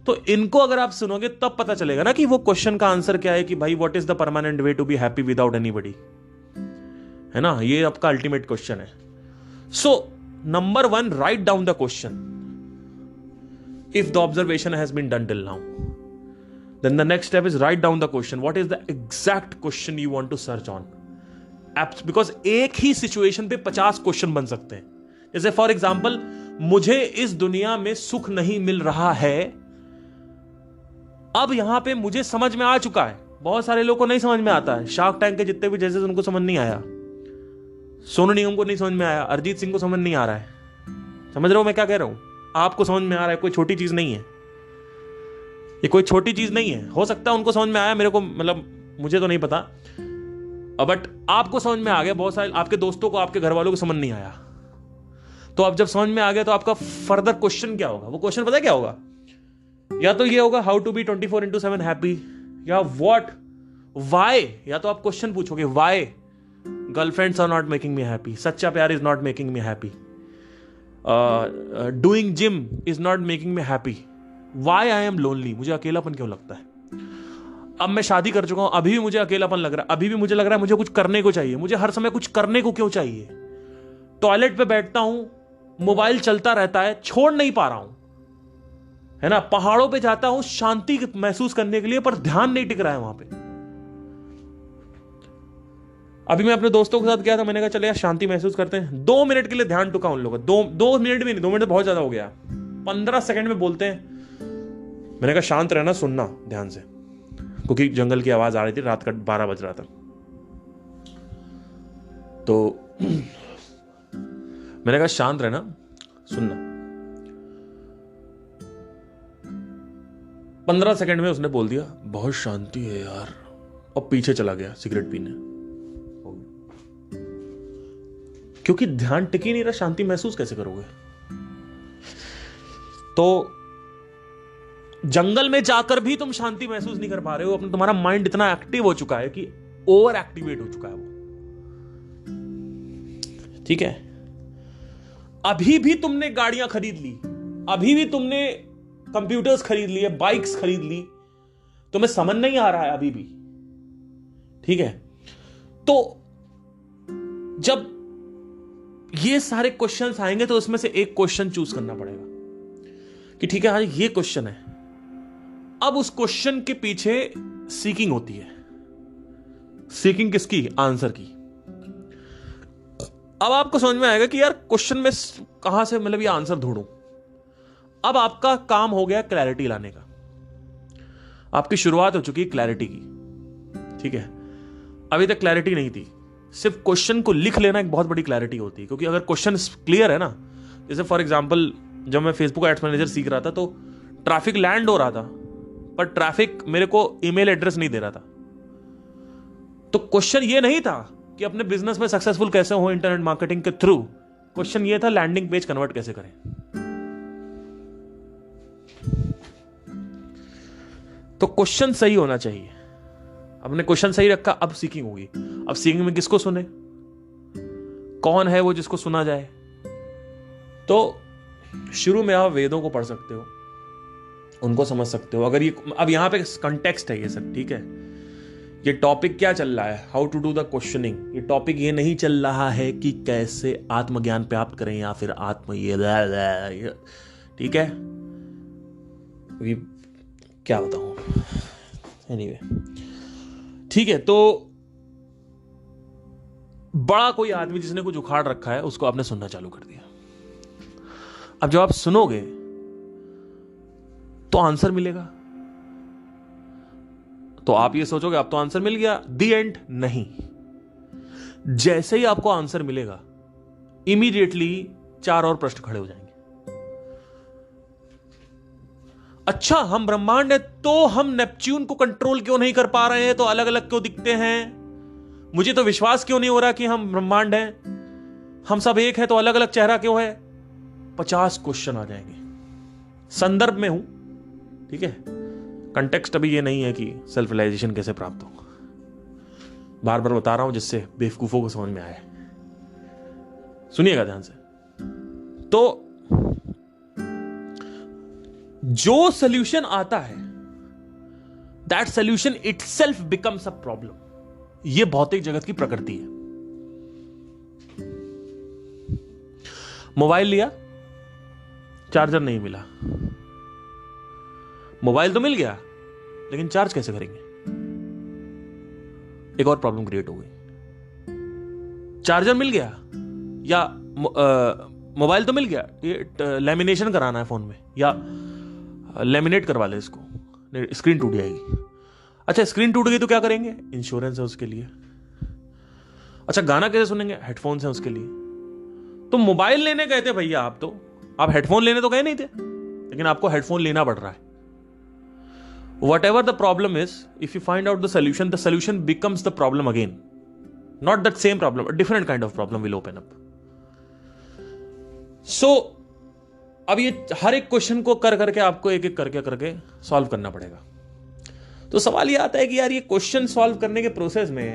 तो इनको अगर आप सुनोगे तब पता चलेगा ना कि वो क्वेश्चन का आंसर क्या है, कि भाई what is the permanent way to be happy without anybody, है ना। ये आपका अल्टीमेट क्वेश्चन है। So number 1, write down the question if the observation has been done till now. Then the next step is write down the question. What is the exact question you want to search on? Because एक ही situation पे 50 question बन सकते हैं। जैसे for example, मुझे इस दुनिया में सुख नहीं मिल रहा है। अब यहां पे मुझे समझ में आ चुका है, बहुत सारे लोगों को नहीं समझ में आता है। शार्क टैंक के जितने भी जैसे उनको समझ नहीं आया, सोनू निगम को नहीं समझ में आया, अरिजीत सिंह को समझ नहीं आ रहा है। समझ रहे हो मैं क्या कह रहा हूं? आपको समझ में आ रहा है, कोई छोटी चीज नहीं है ये, कोई छोटी चीज नहीं है। हो सकता है उनको समझ में आया, मेरे को मतलब मुझे तो नहीं पता, बट आपको समझ में आ गया। बहुत सारे आपके दोस्तों को, आपके घर वालों को समझ नहीं आया। तो अब जब समझ में आ गया तो आपका फर्दर क्वेश्चन क्या होगा? वो क्वेश्चन पता है क्या होगा? या तो ये होगा हाउ टू बी 24/7 हैप्पी, या व्हाट, व्हाई। या तो आप क्वेश्चन पूछोगे why girlfriends are not making me happy, सच्चा प्यार is not making me happy, doing gym is not making me happy, why I am lonely, मुझे अकेलापन क्यों लगता है। अब मैं शादी कर चुका हूं, अभी भी मुझे अकेलापन लग रहा है, अभी भी मुझे लग रहा है मुझे कुछ करने को चाहिए, मुझे हर समय कुछ करने को क्यों चाहिए। टॉयलेट पे बैठता हूं, मोबाइल चलता रहता है, छोड़ नहीं पा रहा हूं, है ना। पहाड़ों पे जाता हूं शांति महसूस करने के लिए, पर ध्यान नहीं टिक रहा है वहां पे। अभी मैं अपने दोस्तों के साथ गया था, मैंने कहा चले यार शांति महसूस करते हैं। 2 मिनट के लिए ध्यान टुका उन लोगों का। 2 मिनट भी नहीं, 2 मिनट बहुत ज्यादा हो गया। 15 सेकंड में बोलते हैं। मैंने कहा शांत रहना, सुनना ध्यान से, क्योंकि जंगल की आवाज आ रही थी, रात का 12 बज रहा था। तो मैंने कहा शांत रहना, सुनना। 15 सेकंड में उसने बोल दिया बहुत शांति है यार, और पीछे चला गया सिगरेट पीने। क्योंकि ध्यान टिक ही नहीं रहा, शांति महसूस कैसे करोगे। तो जंगल में जाकर भी तुम शांति महसूस नहीं कर पा रहे हो, अपना तुम्हारा माइंड इतना एक्टिव हो चुका है कि ओवर एक्टिवेट हो चुका है वो। ठीक है, अभी भी तुमने गाड़ियां खरीद ली, अभी भी तुमने कंप्यूटर्स खरीद लिए, बाइक्स खरीद ली, तुम्हें समझ नहीं आ रहा है अभी भी। ठीक है, तो जब ये सारे क्वेश्चंस आएंगे तो उसमें से एक क्वेश्चन चूज करना पड़ेगा कि ठीक है, हाँ ये क्वेश्चन है। अब उस क्वेश्चन के पीछे सीकिंग होती है। सीकिंग किसकी? आंसर की। अब आपको समझ में आएगा कि यार क्वेश्चन में कहां से मतलब ये आंसर ढूंढूं। अब आपका काम हो गया क्लैरिटी लाने का। आपकी शुरुआत हो चुकी है क्लैरिटी की। ठीक है, अभी तक क्लैरिटी नहीं थी। सिर्फ क्वेश्चन को लिख लेना एक बहुत बड़ी क्लैरिटी होती है, क्योंकि अगर क्वेश्चन क्लियर है ना, जैसे फॉर एग्जांपल जब मैं फेसबुक एड्स मैनेजर सीख रहा था तो ट्रैफिक लैंड हो रहा था, पर ट्रैफिक मेरे को ईमेल एड्रेस नहीं दे रहा था। तो क्वेश्चन ये नहीं था कि अपने बिजनेस में सक्सेसफुल कैसे हो इंटरनेट मार्केटिंग के थ्रू। क्वेश्चन ये था लैंडिंग पेज कन्वर्ट कैसे करें। तो क्वेश्चन सही होना चाहिए। अपने क्वेश्चन सही रखा, अब सीकिंग होगी। अब सीकिंग में किसको सुने, कौन है वो जिसको सुना जाए। तो शुरू में आप वेदों को पढ़ सकते हो, उनको समझ सकते हो। अगर ये अब यहां पे कंटेक्स्ट है ये सब, ठीक है। ये टॉपिक क्या चल रहा है, how to do the questioning. ये टॉपिक ये नहीं चल रहा है कि कैसे आत्मज्ञान प्राप्त करें या फिर आत्म ये ठीक है। अभी क्या बताऊं, एनीवे ठीक है। तो बड़ा कोई आदमी जिसने कुछ उखाड़ रखा है उसको आपने सुनना चालू कर दिया। अब जब आप सुनोगे तो आंसर मिलेगा। तो आप ये सोचोगे अब तो आंसर मिल गया, दी एंड। नहीं, जैसे ही आपको आंसर मिलेगा इमीडिएटली 4 और प्रश्न खड़े हो जाएंगे। अच्छा, हम ब्रह्मांड है तो हम नेपच्यून को कंट्रोल क्यों नहीं कर पा रहे हैं, तो अलग अलग क्यों दिखते हैं। मुझे तो विश्वास क्यों नहीं हो रहा कि हम ब्रह्मांड हैं, हम सब एक है तो अलग अलग चेहरा क्यों है। 50 क्वेश्चन आ जाएंगे। संदर्भ में हूं, ठीक है। कंटेक्स्ट अभी ये नहीं है कि सेल्फ रियलाइजेशन कैसे प्राप्त हो। बार बार बता रहा हूं जिससे बेवकूफों को समझ में आए। सुनिएगा ध्यान से। तो जो सोल्यूशन आता है, that solution itself becomes a problem. यह भौतिक जगत की प्रकृति है। मोबाइल लिया, चार्जर नहीं मिला। मोबाइल तो मिल गया, लेकिन चार्ज कैसे करेंगे। एक और प्रॉब्लम क्रिएट हो गई। चार्जर मिल गया या मोबाइल तो मिल गया, ये लैमिनेशन कराना है फोन में, या लैमिनेट करवा ले इसको, स्क्रीन टूट जाएगी। अच्छा, स्क्रीन टूट गई तो क्या करेंगे, इंश्योरेंस है उसके लिए। अच्छा, गाना कैसे सुनेंगे, हेडफोन्स है उसके लिए। तो मोबाइल लेने गए थे भैया आप, तो आप हेडफोन लेने तो गए नहीं थे, लेकिन आपको हेडफोन लेना पड़ रहा है। Whatever the problem is, if you find out the solution becomes the problem again. Not that same problem, a different kind of problem will open up. So, अब ये हर एक क्वेश्चन को कर करके आपको एक एक करके सॉल्व करना पड़ेगा। तो सवाल ये आता है कि यार ये क्वेश्चन सॉल्व करने के प्रोसेस में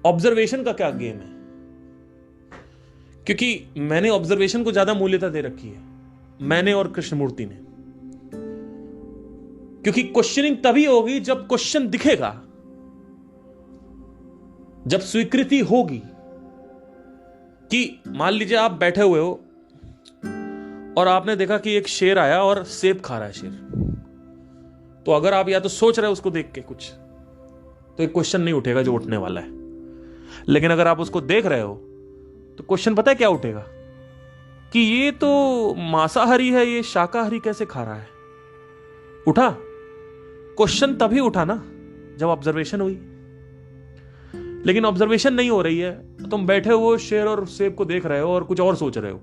ऑब्जर्वेशन का क्या गेम है। क्योंकि मैंने ऑब्जर्वेशन को ज्यादा मूल्यता दे रखी है, मैंने और कृष्णमूर्ति ने। क्योंकि क्वेश्चनिंग तभी होगी जब क्वेश्चन दिखेगा, जब स्वीकृति होगी, कि मान लीजिए आप बैठे हुए हो और आपने देखा कि एक शेर आया और सेब खा रहा है शेर। तो अगर आप या तो सोच रहे हो उसको देख के कुछ, तो एक क्वेश्चन नहीं उठेगा जो उठने वाला है। लेकिन अगर आप उसको देख रहे हो तो क्वेश्चन पता है क्या उठेगा, कि ये तो मांसाहारी है, ये शाकाहारी कैसे खा रहा है। उठा क्वेश्चन तभी उठा ना जब ऑब्जर्वेशन हुई। लेकिन ऑब्जर्वेशन नहीं हो रही है, तुम बैठे हो शेर और सेब को देख रहे हो और कुछ और सोच रहे हो,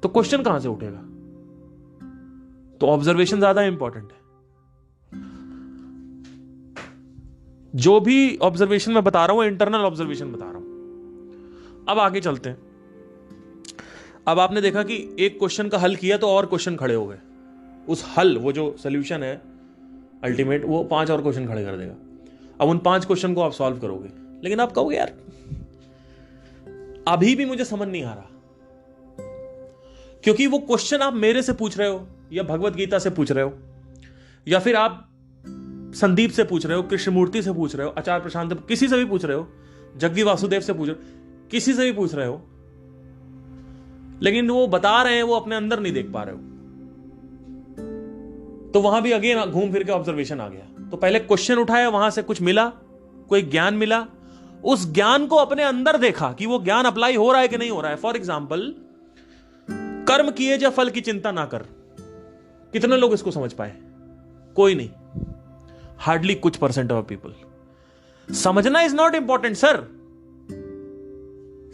तो क्वेश्चन कहां से उठेगा। तो ऑब्जर्वेशन ज्यादा इंपॉर्टेंट है। जो भी ऑब्जर्वेशन मैं बता रहा हूं इंटरनल ऑब्जर्वेशन बता रहा हूं। अब आगे चलते हैं। अब आपने देखा कि एक क्वेश्चन का हल किया तो और क्वेश्चन खड़े हो गए। उस हल, वो जो सोल्यूशन है अल्टीमेट, वो 5 और क्वेश्चन खड़े कर देगा। अब उन 5 क्वेश्चन को आप सॉल्व करोगे, लेकिन आप कहोगे यार अभी भी मुझे समझ नहीं आ रहा, क्योंकि वो क्वेश्चन आप मेरे से पूछ रहे हो या भगवत गीता से पूछ रहे हो या फिर आप संदीप से पूछ रहे हो, कृष्णमूर्ति से पूछ रहे हो, आचार्य प्रशांत, किसी से भी पूछ रहे हो, जग्गी वासुदेव से पूछ रहे हो, किसी से भी पूछ रहे हो, लेकिन वो बता रहे हैं वो अपने अंदर नहीं देख पा रहे हो। तो वहां भी अगेन घूम फिर के ऑब्जर्वेशन आ गया। तो पहले क्वेश्चन उठाया, वहां से कुछ मिला, कोई ज्ञान मिला, उस ज्ञान को अपने अंदर देखा कि वो ज्ञान अप्लाई हो रहा है कि नहीं हो रहा है। फॉर एग्जाम्पल, कर्म किए जा फल की चिंता ना कर। कितने लोग इसको समझ पाए? कोई नहीं, हार्डली कुछ % ऑफ पीपल। समझना इज नॉट इंपॉर्टेंट सर,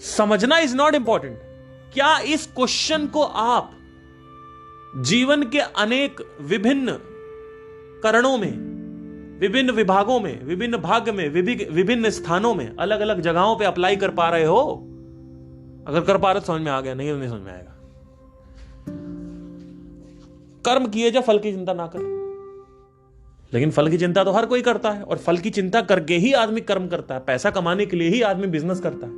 समझना इज नॉट इंपॉर्टेंट। क्या इस क्वेश्चन को आप जीवन के अनेक विभिन्न करणों में, विभिन्न विभागों में, विभिन्न भाग में, विभिन्न स्थानों में, अलग अलग जगहों पे अप्लाई कर पा रहे हो? अगर कर पा रहे तो समझ में आ गया, नहीं तो नहीं समझ में आएगा। कर्म किए जा फल की चिंता ना कर। लेकिन फल की चिंता तो हर कोई करता है, और फल की चिंता करके ही आदमी कर्म करता है। पैसा कमाने के लिए ही आदमी बिजनेस करता है।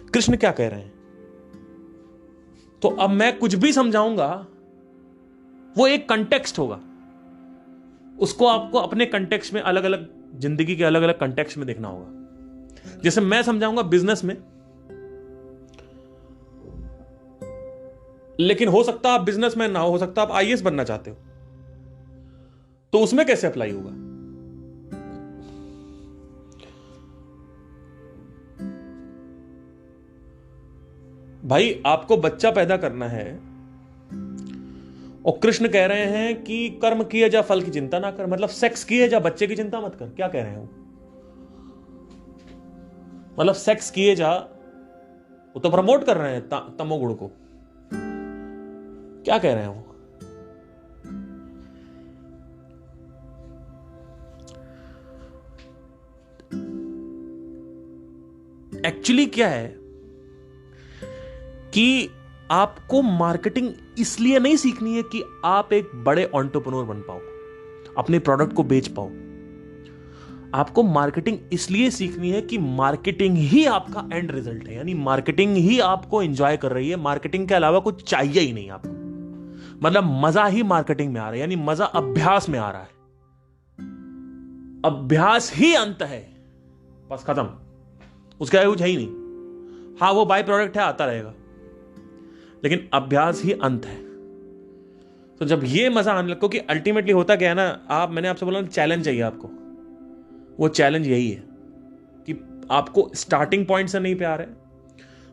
कृष्ण क्या कह रहे हैं? तो अब मैं कुछ भी समझाऊंगा वो एक कंटेक्स्ट होगा, उसको आपको अपने कंटेक्स्ट में, अलग अलग जिंदगी के अलग अलग कंटेक्स्ट में देखना होगा। जैसे मैं समझाऊंगा बिजनेस में, लेकिन हो सकता आप बिजनेसमैन ना हो सकता आप IAS बनना चाहते हो, तो उसमें कैसे अप्लाई होगा? भाई आपको बच्चा पैदा करना है और कृष्ण कह रहे हैं कि कर्म किए जा फल की चिंता ना कर, मतलब सेक्स किए जा बच्चे की चिंता मत कर। क्या कह रहे हैं वो? मतलब सेक्स किए जा, वो तो प्रमोट कर रहे हैं तमोगुण को। क्या कह रहे हैं वो? एक्चुअली क्या है कि आपको मार्केटिंग इसलिए नहीं सीखनी है कि आप एक बड़े एंटरप्रेन्योर बन पाओ, अपने प्रोडक्ट को बेच पाओ। आपको मार्केटिंग इसलिए सीखनी है कि मार्केटिंग ही आपका एंड रिजल्ट है, यानी मार्केटिंग ही आपको एंजॉय कर रही है। मार्केटिंग के अलावा कुछ चाहिए ही नहीं आपको, मतलब मजा ही मार्केटिंग में आ रहा है, यानी मजा अभ्यास में आ रहा है। अभ्यास ही अंत है, बस खत्म, उसके आगे कुछ है ही नहीं। हाँ वो बाय प्रोडक्ट है, आता रहेगा, लेकिन अभ्यास ही अंत है। तो जब ये मजा आने लगे, क्योंकि अल्टीमेटली होता क्या है ना, मैंने आपसे बोला चैलेंज चाहिए आपको, वो चैलेंज यही है कि आपको स्टार्टिंग पॉइंट से नहीं प्यार है,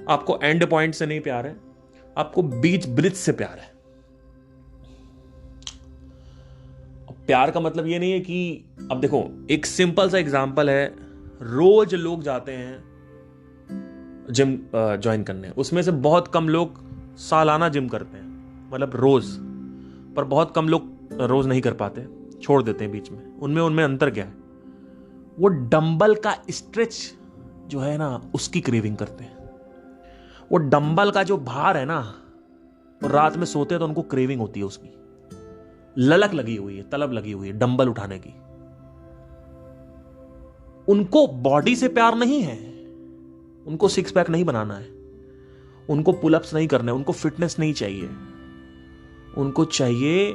आपको एंड पॉइंट से नहीं प्यार है, आपको बीच ब्रिज से प्यार है। प्यार का मतलब ये नहीं है कि, अब देखो एक सिंपल सा एग्जांपल है, रोज लोग जाते हैं जिम ज्वाइन करने, उसमें से बहुत कम लोग सालाना जिम करते हैं, मतलब रोज, पर बहुत कम लोग रोज नहीं कर पाते, छोड़ देते हैं बीच में। उनमें अंतर क्या है? वो डंबल का स्ट्रेच जो है ना, उसकी क्रेविंग करते हैं। वो डंबल का जो भार है ना, और रात में सोते हैं तो उनको क्रेविंग होती है, उसकी ललक लगी हुई है, तलब लगी हुई है डंबल उठाने की। उनको बॉडी से प्यार नहीं है, उनको सिक्स पैक नहीं बनाना है, उनको पुलअप्स नहीं करने, उनको फिटनेस नहीं चाहिए, उनको चाहिए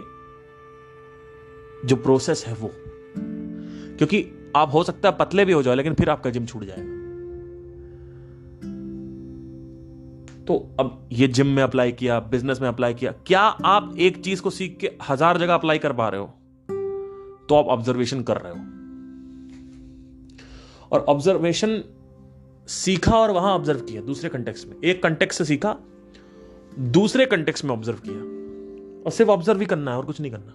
जो प्रोसेस है वो। क्योंकि आप हो सकता है पतले भी हो जाओ, लेकिन फिर आपका जिम छूट जाएगा। तो अब ये जिम में अप्लाई किया, बिजनेस में अप्लाई किया, क्या आप एक चीज को सीख के 1000 जगह अप्लाई कर पा रहे हो? तो आप ऑब्जर्वेशन कर रहे हो, और ऑब्जर्वेशन सीखा और वहां ऑब्जर्व किया दूसरे कंटेक्स्ट में। एक कंटेक्स्ट से सीखा, दूसरे कंटेक्स्ट में ऑब्जर्व किया, और सिर्फ ऑब्जर्व ही करना है और कुछ नहीं करना।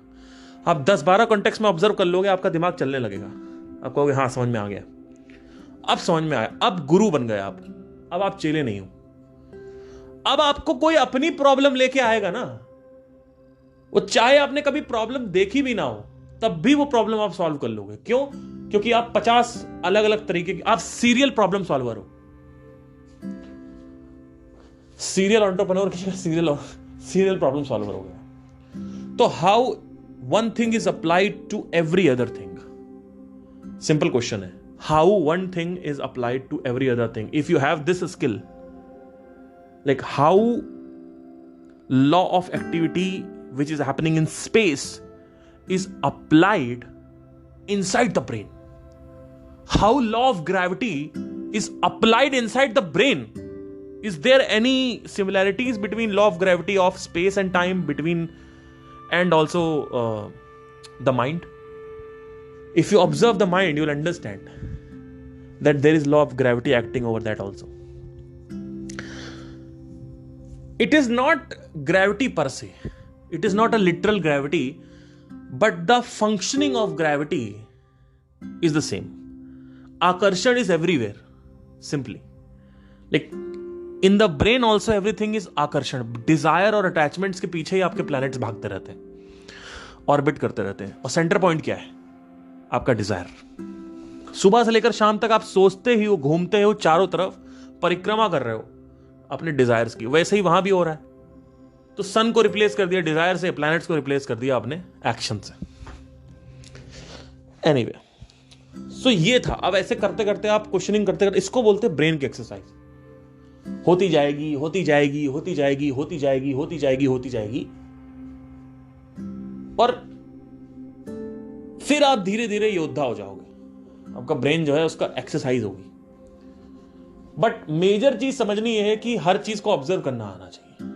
आप 10-12 कंटेक्स्ट में ऑब्जर्व कर लोगे, आपका दिमाग चलने लगेगा, आप कहोगे हाँ समझ में आ गया, अब समझ में आया, अब गुरु बन गए आप, अब आप चेले नहीं हो। अब आपको कोई अपनी प्रॉब्लम लेके आएगा ना, वो चाहे आपने कभी प्रॉब्लम देखी भी ना हो, तब भी वो प्रॉब्लम आप सॉल्व कर लोगे। क्यों? क्योंकि आप 50 अलग अलग तरीके की, आप सीरियल प्रॉब्लम सॉल्वर हो, सीरियल एंटरप्रेन्योर की सीरियल प्रॉब्लम सॉल्वर हो गया। तो how one thing is applied to every other thing? Simple question है, how one thing is applied to every other thing if you have this skill, like how law of activity which is happening in space is applied inside the brain, how law of gravity is applied inside the brain. Is there any similarities between law of gravity of space and time between and also the mind? If you observe the mind, you'll understand that there is law of gravity acting over that also. It is not gravity per se. It is not a literal gravity, but the functioning of gravity is the same. Akarshan is everywhere, simply. Like in the brain also everything is akarshan. Desire और attachments के पीछे ही आपके planets भागते रहते हैं, orbit करते रहते हैं, और सेंटर पॉइंट क्या है? आपका डिजायर। सुबह से लेकर शाम तक आप सोचते ही हो, घूमते हो, चारों तरफ परिक्रमा कर रहे हो अपने डिजायर्स की। वैसे ही वहां भी हो रहा है। तो सन को रिप्लेस कर दिया डिजायर से, प्लैनेट्स को रिप्लेस कर दिया आपने एक्शन से। एनीवे, सो ये था। अब ऐसे करते करते आप क्वेश्चनिंग करते करते, इसको बोलते हैं ब्रेन की एक्सरसाइज। होती जाएगी, होती जाएगी, होती जाएगी, होती जाएगी, होती जाएगी, होती जाएगी, और फिर आप धीरे धीरे योद्धा हो जाओगे। आपका ब्रेन जो है उसका एक्सरसाइज होगी। बट मेजर चीज समझनी है कि हर चीज को ऑब्जर्व करना आना चाहिए,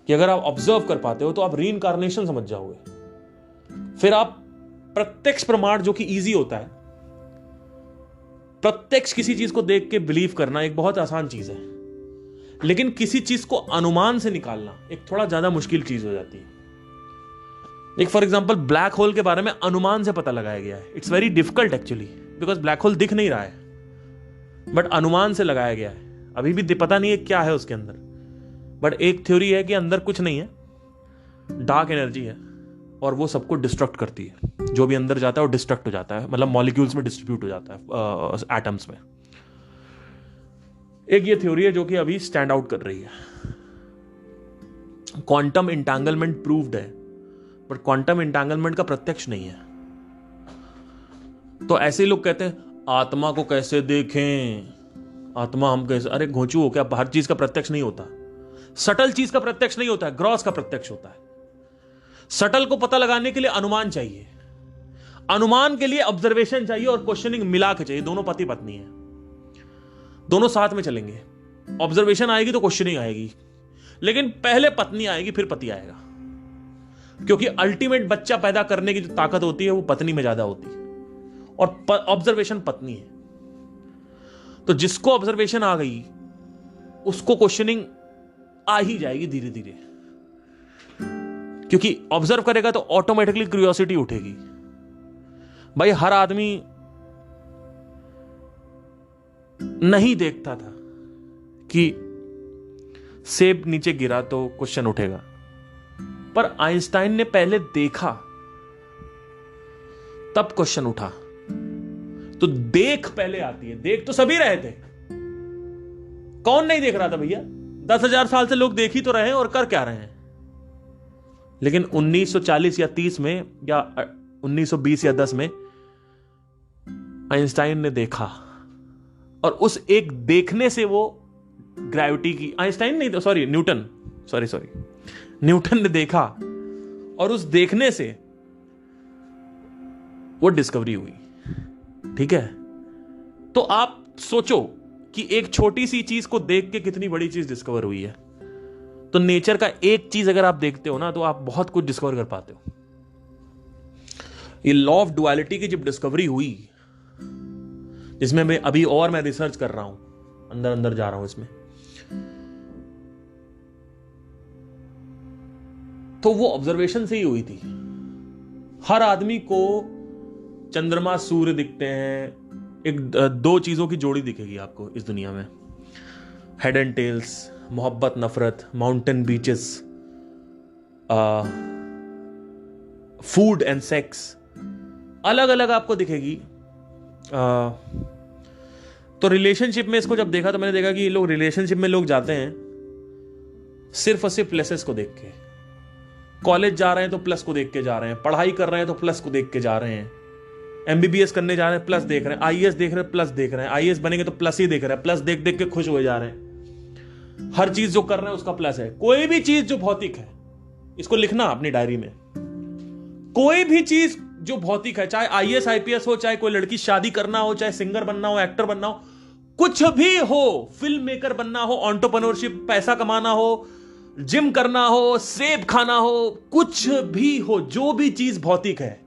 कि अगर आप ऑब्जर्व कर पाते हो तो आप रीइंकार्नेशन समझ जाओगे। फिर आप प्रत्यक्ष प्रमाण, जो कि इजी होता है, प्रत्यक्ष किसी चीज को देख के बिलीव करना एक बहुत आसान चीज है, लेकिन किसी चीज को अनुमान से निकालना एक थोड़ा ज्यादा मुश्किल चीज हो जाती है। एक फॉर एग्जांपल, ब्लैक होल के बारे में अनुमान से पता लगाया गया है। It's very difficult actually, because black hole दिख नहीं रहा है, बट अनुमान से लगाया गया है। अभी भी पता नहीं है क्या है उसके अंदर, बट एक थ्योरी है कि अंदर कुछ नहीं है, डार्क एनर्जी है, और वो सबको डिस्ट्रक्ट करती है। जो भी अंदर जाता है वो डिस्ट्रक्ट हो जाता है, मतलब मॉलिक्यूल्स में डिस्ट्रीब्यूट हो जाता है, एटम्स में। एक ये थ्योरी है जो कि अभी स्टैंड आउट कर रही है। क्वांटम इंटैंगलमेंट प्रूव्ड है, बट क्वांटम इंटैंगलमेंट का प्रत्यक्ष नहीं है। तो ऐसे ही लोग कहते हैं आत्मा को कैसे देखें, आत्मा हम कैसे, अरे घोंचू हो क्या? हर चीज का प्रत्यक्ष नहीं होता, सटल चीज का प्रत्यक्ष नहीं होता है, ग्रॉस का प्रत्यक्ष होता है। सटल को पता लगाने के लिए अनुमान चाहिए, अनुमान के लिए ऑब्जर्वेशन चाहिए, और क्वेश्चनिंग मिला के चाहिए। दोनों पति पत्नी है, दोनों साथ में चलेंगे। ऑब्जर्वेशन आएगी तो क्वेश्चनिंग आएगी, लेकिन पहले पत्नी आएगी फिर पति आएगा, क्योंकि अल्टीमेट बच्चा पैदा करने की जो ताकत होती है वो पत्नी में ज्यादा होती है, और ऑब्जर्वेशन पत्नी है। तो जिसको ऑब्जर्वेशन आ गई उसको क्वेश्चनिंग आ ही जाएगी धीरे धीरे, क्योंकि ऑब्जर्व करेगा तो ऑटोमेटिकली क्यूरियोसिटी उठेगी। भाई हर आदमी नहीं देखता था कि सेब नीचे गिरा तो क्वेश्चन उठेगा, पर आइंस्टाइन ने पहले देखा तब क्वेश्चन उठा। तो देख पहले आती है, देख तो सभी रहे थे, कौन नहीं देख रहा था भैया? 10,000 साल से लोग देख ही तो रहे हैं, और कर क्या रहे हैं। लेकिन 1940 या 30 में, या 1920 या 10 में आइंस्टाइन ने देखा, और उस एक देखने से वो ग्रेविटी की, आइंस्टाइन नहीं, सॉरी न्यूटन, सॉरी न्यूटन ने देखा, और उस देखने से वो डिस्कवरी हुई। ठीक है, तो आप सोचो कि एक छोटी सी चीज को देख के कितनी बड़ी चीज डिस्कवर हुई है। तो नेचर का एक चीज अगर आप देखते हो ना तो आप बहुत कुछ डिस्कवर कर पाते हो। ये लॉ ऑफ डुअलिटी की जब डिस्कवरी हुई, जिसमें मैं रिसर्च कर रहा हूं, अंदर अंदर जा रहा हूं इसमें, तो वो ऑब्जर्वेशन से ही हुई थी। हर आदमी को चंद्रमा सूर्य दिखते हैं, एक दो चीजों की जोड़ी दिखेगी आपको इस दुनिया में, हेड एंड टेल्स, मोहब्बत नफरत, mountain beaches, food and sex, अलग अलग आपको दिखेगी। तो रिलेशनशिप में इसको जब देखा तो मैंने देखा कि ये लोग रिलेशनशिप में लोग जाते हैं सिर्फ और सिर्फ प्लसेस को देख के। कॉलेज जा रहे हैं तो प्लस को देख के जा रहे हैं, पढ़ाई कर रहे हैं तो प्लस को देख के जा रहे हैं, एमबीबीएस करने जा रहे हैं प्लस देख रहे हैं, आईएएस देख रहे हैं प्लस देख रहे हैं, आईएएस बनेंगे तो प्लस ही देख रहे हैं, प्लस देख देख के खुश हुए जा रहे हैं। हर चीज जो कर रहे हैं उसका प्लस है। कोई भी चीज जो भौतिक है, इसको लिखना अपनी डायरी में, कोई भी चीज जो भौतिक है, चाहे आईएएस आईपीएस हो, चाहे कोई लड़की शादी करना हो, चाहे सिंगर बनना हो, एक्टर बनना हो, कुछ भी हो, फिल्म मेकर बनना हो, एंटरप्रेन्योरशिप, पैसा कमाना हो, जिम करना हो, सेब खाना हो, कुछ भी हो, जो भी चीज भौतिक है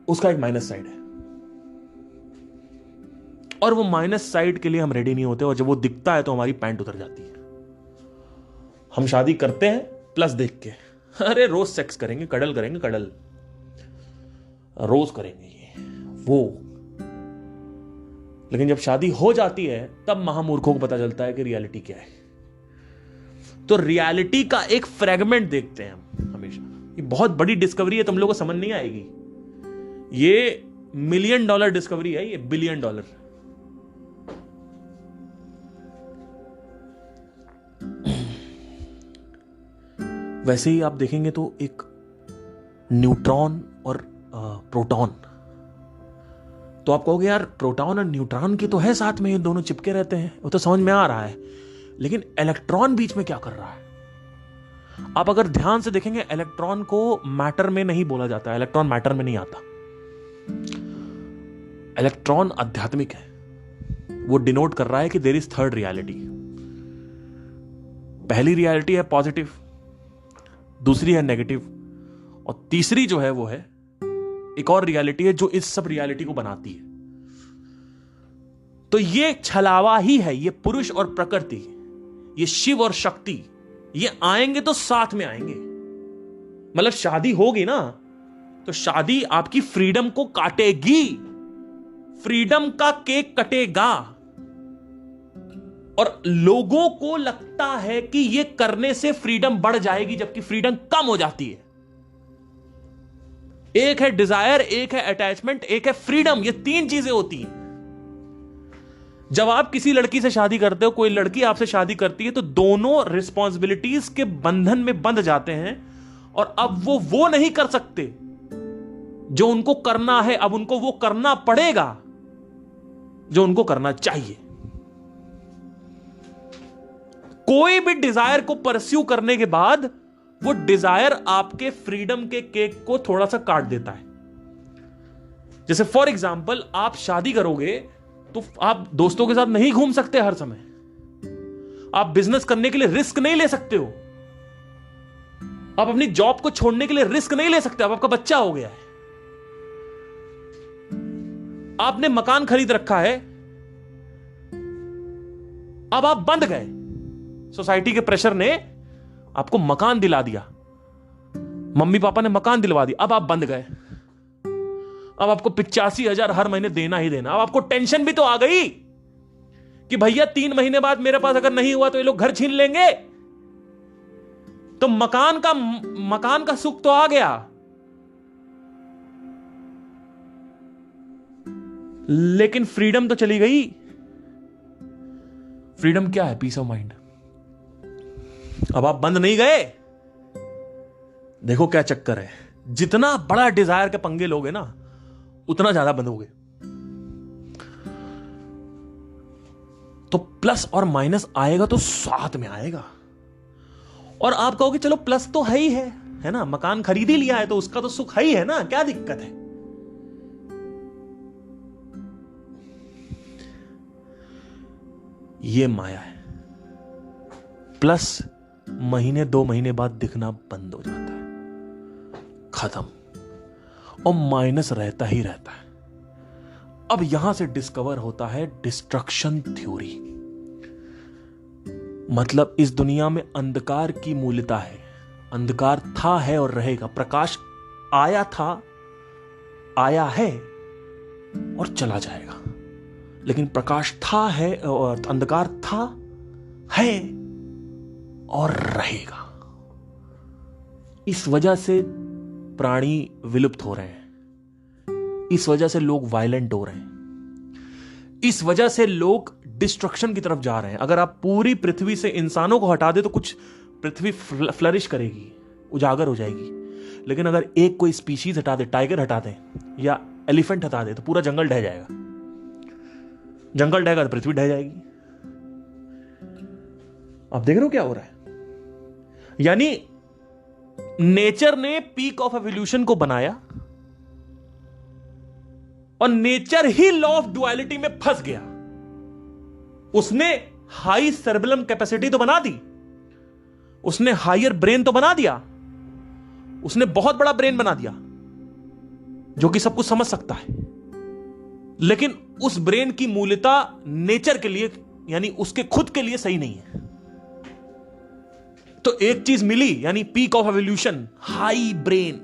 उसका एक माइनस साइड है। और वो माइनस साइड के लिए हम रेडी नहीं होते, और जब वो दिखता है तो हमारी पैंट उतर जाती है। हम शादी करते हैं प्लस देख के, अरे रोज सेक्स करेंगे, कडल करेंगे, कडल रोज करेंगे ये वो, लेकिन जब शादी हो जाती है तब महामूर्खों को पता चलता है कि रियलिटी क्या है। तो रियलिटी का एक फ्रेगमेंट देखते हैं हम हमेशा। ये बहुत बड़ी डिस्कवरी है, तुम लोगों को समझ नहीं आएगी। ये $1 मिलियन डिस्कवरी है, ये $1 बिलियन। वैसे ही आप देखेंगे तो एक न्यूट्रॉन और प्रोटॉन, तो आप कहोगे यार प्रोटॉन और न्यूट्रॉन की तो है साथ में, ये दोनों चिपके रहते हैं, वो तो समझ में आ रहा है, लेकिन इलेक्ट्रॉन बीच में क्या कर रहा है? आप अगर ध्यान से देखेंगे, इलेक्ट्रॉन को मैटर में नहीं बोला जाता, इलेक्ट्रॉन मैटर में नहीं आता। इलेक्ट्रॉन आध्यात्मिक है, वो डिनोट कर रहा है कि देयर इज थर्ड रियलिटी। पहली रियलिटी है पॉजिटिव, दूसरी है नेगेटिव, और तीसरी जो है वो है एक और रियलिटी है जो इस सब रियलिटी को बनाती है। तो ये छलावा ही है, ये पुरुष और प्रकृति, ये शिव और शक्ति, ये आएंगे तो साथ में आएंगे। मतलब शादी होगी ना तो शादी आपकी फ्रीडम को काटेगी, फ्रीडम का केक कटेगा। और लोगों को लगता है कि ये करने से फ्रीडम बढ़ जाएगी, जबकि फ्रीडम कम हो जाती है। एक है डिजायर, एक है अटैचमेंट, एक है फ्रीडम, ये तीन चीजें होती हैं। जब आप किसी लड़की से शादी करते हो, कोई लड़की आपसे शादी करती है, तो दोनों रिस्पॉन्सिबिलिटीज के बंधन में बंध जाते हैं, और अब वो नहीं कर सकते जो उनको करना है, अब उनको वो करना पड़ेगा जो उनको करना चाहिए। कोई भी डिजायर को परस्यू करने के बाद वो डिजायर आपके फ्रीडम के केक को थोड़ा सा काट देता है। जैसे फॉर एग्जाम्पल, आप शादी करोगे तो आप दोस्तों के साथ नहीं घूम सकते हर समय, आप बिजनेस करने के लिए रिस्क नहीं ले सकते हो, आप अपनी जॉब को छोड़ने के लिए रिस्क नहीं ले सकते, अब आपका बच्चा हो गया है, आपने मकान खरीद रखा है, अब आप बंध गए, सोसाइटी के प्रेशर ने आपको मकान दिला दिया, मम्मी पापा ने मकान दिलवा दिया, अब आप बंध गए, अब आपको 85,000 हर महीने देना ही देना। अब आपको टेंशन भी तो आ गई कि भैया 3 महीने बाद मेरे पास अगर नहीं हुआ तो ये लोग घर छीन लेंगे, तो मकान का सुख तो आ गया, लेकिन फ्रीडम तो चली गई। फ्रीडम क्या है? Peace of mind. अब आप बंद नहीं गए। देखो क्या चक्कर है, जितना बड़ा डिजायर के पंगे लोगे ना उतना ज्यादा बंद होगे। तो प्लस और माइनस आएगा तो साथ में आएगा, और आप कहोगे चलो प्लस तो है ही है ना, मकान खरीद ही लिया है तो उसका तो सुख है ही है ना, क्या दिक्कत है। ये माया है। प्लस महीने 2 महीने बाद दिखना बंद हो जाता है, खत्म, और माइनस रहता ही रहता है। अब यहां से डिस्कवर होता है डिस्ट्रक्शन थ्योरी। मतलब इस दुनिया में अंधकार की मूलता है। अंधकार था, है और रहेगा। प्रकाश आया था, आया है और चला जाएगा। लेकिन प्रकाश था, है और अंधकार था, है और रहेगा। इस वजह से प्राणी विलुप्त हो रहे हैं। इस वजह से लोग वायलेंट हो रहे हैं। इस वजह से लोग डिस्ट्रक्शन की तरफ जा रहे हैं। अगर आप पूरी पृथ्वी से इंसानों को हटा दे तो कुछ पृथ्वी फ्लरिश करेगी, उजागर हो जाएगी। लेकिन अगर एक कोई स्पीशीज हटा दे, टाइगर हटा दे या एलिफेंट हटा दे, तो पूरा जंगल ढह जाएगा। जंगल ढहेगा तो पृथ्वी ढह जाएगी। आप देख रहे हो क्या हो रहा है? यानी नेचर ने पीक ऑफ एवोल्यूशन को बनाया और nature he law of duality में फंस गया। उसने हाई सेरेब्रम कैपेसिटी तो बना दी, उसने हायर ब्रेन तो बना दिया, उसने बहुत बड़ा ब्रेन बना दिया जो कि सब कुछ समझ सकता है। लेकिन उस ब्रेन की मूलता नेचर के लिए, यानी उसके खुद के लिए सही नहीं है। तो एक चीज मिली, यानी peak of evolution, high brain,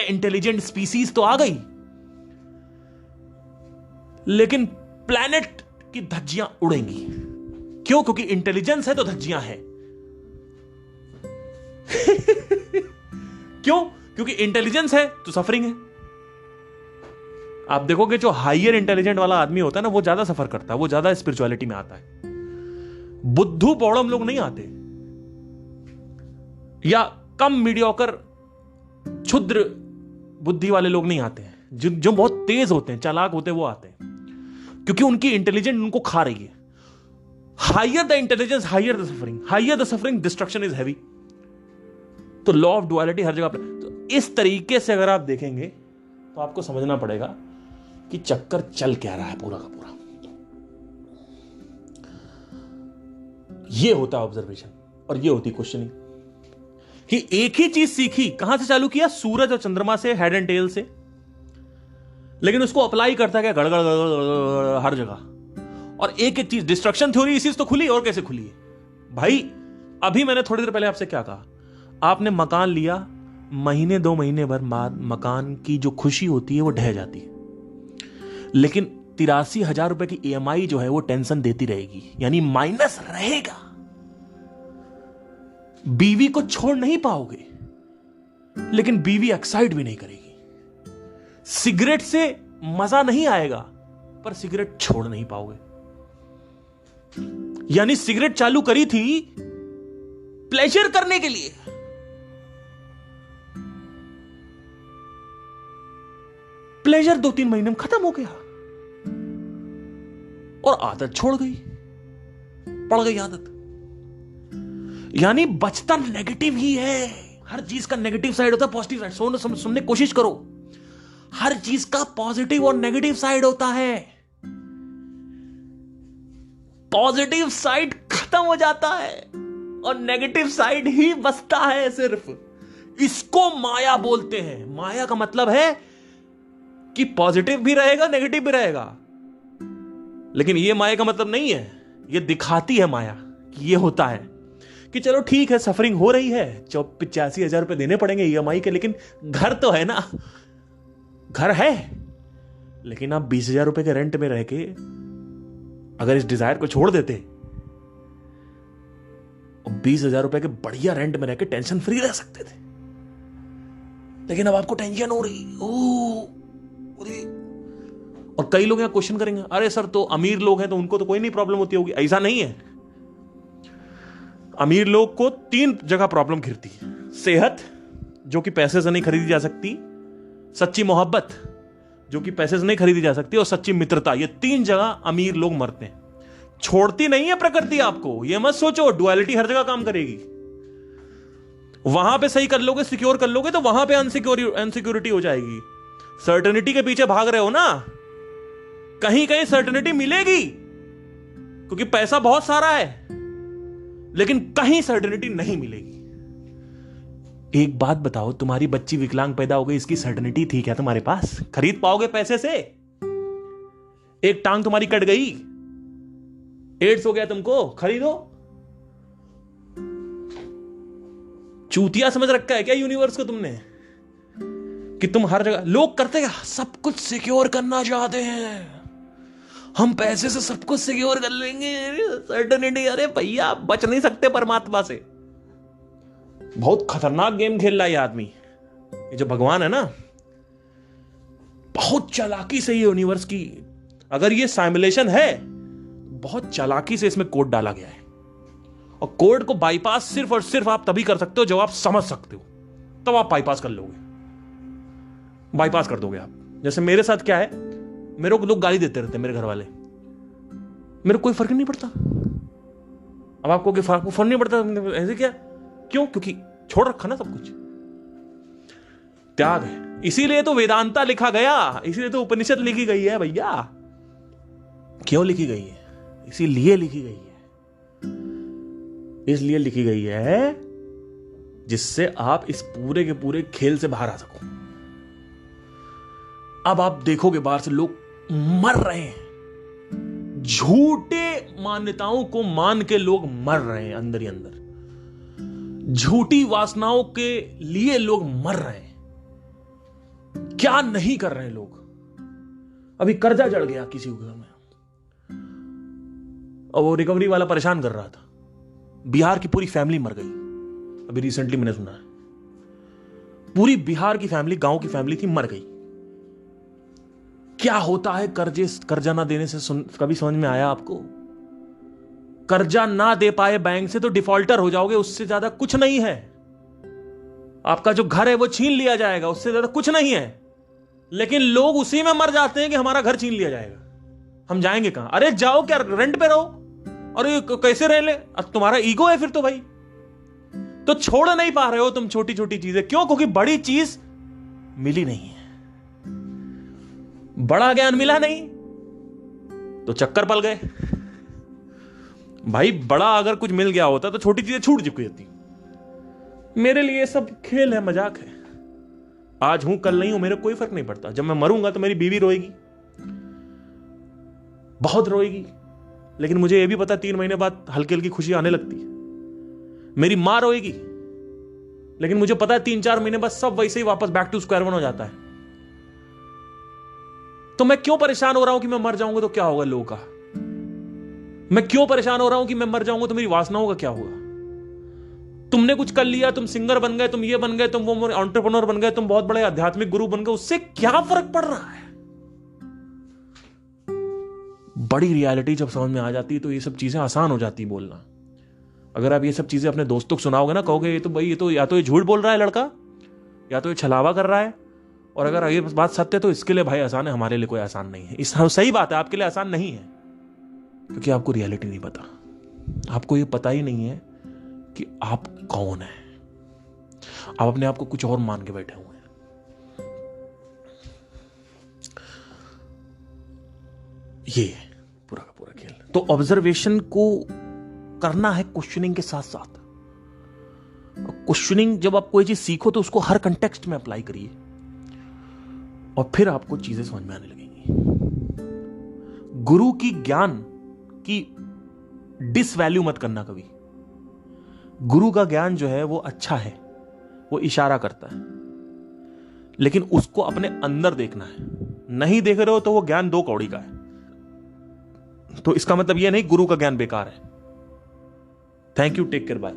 intelligent species तो आ गई। लेकिन प्लैनेट की धज्जियां उड़ेंगी। क्यों? क्योंकि इंटेलिजेंस है तो धज्जियां हैं। क्यों? क्योंकि इंटेलिजेंस है तो सफरिंग है। आप देखोगे जो हायर इंटेलिजेंट वाला आदमी होता है ना, वो ज्यादा सफर करता है, वो ज्यादा स्पिरिचुअलिटी में आता है। बुद्धू पौड़म लोग नहीं आते, या कम मीडियोकर क्षुद्र बुद्धि वाले लोग नहीं आते हैं। जो बहुत तेज होते हैं, चालाक होते हैं, वो आते हैं, क्योंकि उनकी इंटेलिजेंस उनको खा रही है। Higher the intelligence, higher the suffering, higher the suffering, destruction is heavy. तो लॉ ऑफ डुअलिटी हर जगह पर। तो इस तरीके से अगर आप देखेंगे तो आपको समझना पड़ेगा कि चक्कर चल क्या रहा है पूरा का पूरा। ये होता है ऑब्जर्वेशन और ये होती क्वेश्चनिंग। कि एक ही चीज सीखी, कहां से चालू किया? सूरज और चंद्रमा से, हेड एंड टेल से। लेकिन उसको अप्लाई करता है गड़गड़ हर जगह। और एक एक चीज, डिस्ट्रक्शन थ्योरी इसी से तो खुली, और कैसे खुली है भाई? अभी मैंने थोड़ी देर पहले आपसे क्या कहा? आपने मकान लिया, महीने 2 महीने भर बाद मकान की जो खुशी होती है वो ढह जाती है। लेकिन 83,000 रुपए की EMI जो है वो टेंशन देती रहेगी, यानी माइनस रहेगा। बीवी को छोड़ नहीं पाओगे, लेकिन बीवी एक्साइट भी नहीं करेगी। सिगरेट से मजा नहीं आएगा, पर सिगरेट छोड़ नहीं पाओगे। यानी सिगरेट चालू करी थी प्लेजर करने के लिए, प्लेजर 2-3 महीने में खत्म हो गया और आदत छोड़ गई, पड़ गई आदत। यानी बचता नेगेटिव ही है। हर चीज का नेगेटिव साइड होता है, पॉजिटिव साइड। सुनने की कोशिश करो, हर चीज का पॉजिटिव और नेगेटिव साइड होता है। पॉजिटिव साइड खत्म हो जाता है और नेगेटिव साइड ही बचता है सिर्फ। इसको माया बोलते हैं। माया का मतलब है कि पॉजिटिव भी रहेगा, नेगेटिव भी रहेगा। लेकिन यह माया का मतलब नहीं है। यह दिखाती है माया कि यह होता है, कि चलो ठीक है, सफरिंग हो रही है, 85,000 रुपए देने पड़ेंगे EMI के, लेकिन घर तो है ना, घर है। लेकिन आप 20,000 रुपए के रेंट में रह के अगर इस डिजायर को छोड़ देते और 20,000 रुपए के बढ़िया रेंट में रह के टेंशन फ्री रह सकते थे। लेकिन अब आपको टेंशन हो रही। और कई लोग यहां क्वेश्चन करेंगे, अरे सर तो अमीर लोग हैं तो उनको तो कोई नहीं प्रॉब्लम होती होगी। ऐसा नहीं है। अमीर लोग को 3 जगह प्रॉब्लम घिरती है। सेहत, जो कि पैसे से नहीं खरीदी जा सकती, सच्ची मोहब्बत, जो कि पैसे से नहीं खरीदी जा सकती, और सच्ची मित्रता। ये 3 जगह अमीर लोग मरते हैं। छोड़ती नहीं है प्रकृति आपको। ये मत सोचो डुअलिटी हर जगह काम करेगी। वहां पे सही कर लोगे, सिक्योर कर लोगे, तो वहां पे अनसिक्योरिटी हो जाएगी। सर्टेनिटी के पीछे भाग रहे हो ना, कहीं कहीं सर्टेनिटी मिलेगी, क्योंकि पैसा बहुत सारा है लेकिन कहीं सर्टेनिटी नहीं मिलेगी। एक बात बताओ, तुम्हारी बच्ची विकलांग पैदा हो गई, इसकी सर्टेनिटी थी क्या तुम्हारे पास? खरीद पाओगे पैसे से? एक टांग तुम्हारी कट गई, एड्स हो गया तुमको, खरीदो? चूतिया समझ रखा है क्या यूनिवर्स को तुमने कि तुम हर जगह? लोग करते क्या, सब कुछ सिक्योर करना चाहते हैं, हम पैसे से सब कुछ सिक्योर कर लेंगे, सर्टेनिटी। अरे भैया, बच नहीं सकते परमात्मा से। बहुत खतरनाक गेम खेल रहा है ये आदमी। ये जो भगवान है ना, बहुत चालाकी से ये यूनिवर्स की, अगर ये साइमुलेशन है, बहुत चालाकी से इसमें कोड डाला गया है। और कोड को बाईपास सिर्फ और सिर्फ आप तभी कर सकते हो जब आप समझ सकते हो, तब आप बाईपास कर लोगे, बाईपास कर दोगे आप। जैसे मेरे साथ क्या है, मेरे को लोग गाली देते रहते हैं, मेरे घर वाले, मेरे को कोई फर्क नहीं पड़ता। अब आपको फर्क नहीं पड़ता, ऐसे क्या? क्यों? क्योंकि छोड़ रखा ना सब कुछ, त्याग है। इसीलिए तो वेदांता लिखा गया, इसीलिए तो उपनिषद लिखी गई है भैया। क्यों लिखी गई है? इसीलिए लिखी गई है, इसलिए लिखी गई है जिससे आप इस पूरे के पूरे खेल से बाहर आ सको। अब आप देखोगे बाहर से लोग मर रहे हैं, झूठे मान्यताओं को मान के लोग मर रहे हैं, अंदर ही अंदर झूठी वासनाओं के लिए लोग मर रहे हैं। क्या नहीं कर रहे हैं लोग? अभी कर्जा चढ़ गया किसी के घर में, और वो रिकवरी वाला परेशान कर रहा था, बिहार की पूरी फैमिली मर गई। अभी रिसेंटली मैंने सुना है, पूरी बिहार की फैमिली, गांव की फैमिली थी, मर गई। क्या होता है कर्जा ना देने से? कभी समझ में आया आपको? कर्जा ना दे पाए बैंक से तो डिफॉल्टर हो जाओगे, उससे ज्यादा कुछ नहीं है। आपका जो घर है वो छीन लिया जाएगा, उससे ज्यादा कुछ नहीं है। लेकिन लोग उसी में मर जाते हैं कि हमारा घर छीन लिया जाएगा, हम जाएंगे कहां? अरे जाओ, क्या रेंट पे रहो? और कैसे रह ले? अब तुम्हारा ईगो है फिर तो भाई, तो छोड़ नहीं पा रहे हो तुम छोटी छोटी चीजें। क्यों? क्योंकि बड़ी चीज मिली नहीं है, बड़ा ज्ञान मिला नहीं, तो चक्कर पल गए भाई। बड़ा अगर कुछ मिल गया होता तो छोटी चीजें छूट चुकी होती। मेरे लिए सब खेल है, मजाक है। आज हूं कल नहीं हूं, मेरे कोई फर्क नहीं पड़ता। जब मैं मरूंगा तो मेरी बीवी रोएगी, बहुत रोएगी, लेकिन मुझे यह भी पता 3 महीने बाद हल्की हल्की खुशी आने लगती है। मेरी मां रोएगी, लेकिन मुझे पता है 3-4 महीने बाद सब वैसे ही वापस बैक टू स्क्वायर वन हो जाता है। तो मैं क्यों परेशान हो रहा हूं कि मैं मर जाऊंगा तो क्या होगा लोगों का? मैं क्यों परेशान हो रहा हूं कि मैं मर जाऊंगा तो मेरी वासनाओं का क्या होगा? तुमने कुछ कर लिया, तुम सिंगर बन गए, तुम ये बन गए, तुम वो एंटरप्रेन्योर बन गए, तुम बहुत बड़े आध्यात्मिक गुरु बन गए, उससे क्या फर्क पड़ रहा है? बड़ी रियलिटी जब समझ में आ जाती है तो ये सब चीजें आसान हो जाती बोलना। अगर आप ये सब चीजें अपने दोस्तों को सुनाओगे ना, कहोगे ये तो भाई, ये तो या तो ये झूठ बोल रहा है लड़का, या तो ये छलावा कर रहा है। और अगर ये बात सत्य है तो इसके लिए भाई आसान है, हमारे लिए कोई आसान नहीं है। इस सही बात है, आपके लिए आसान नहीं है, क्योंकि आपको रियलिटी नहीं पता। आपको ये पता ही नहीं है कि आप कौन है। आप अपने आप को कुछ और मान के बैठे हुए हैं। ये पूरा का पूरा खेल। तो ऑब्जर्वेशन को करना है क्वेश्चनिंग के साथ साथ। क्वेश्चनिंग, जब आप कोई चीज सीखो तो उसको हर कंटेक्स्ट में अप्लाई करिए, और फिर आपको चीजें समझ में आने लगेंगी। गुरु की ज्ञान की डिसवैल्यू मत करना कभी। गुरु का ज्ञान जो है वो अच्छा है, वो इशारा करता है, लेकिन उसको अपने अंदर देखना है। नहीं देख रहे हो तो वो ज्ञान 2 कौड़ी का है। तो इसका मतलब यह नहीं गुरु का ज्ञान बेकार है। Thank you, take care, bye.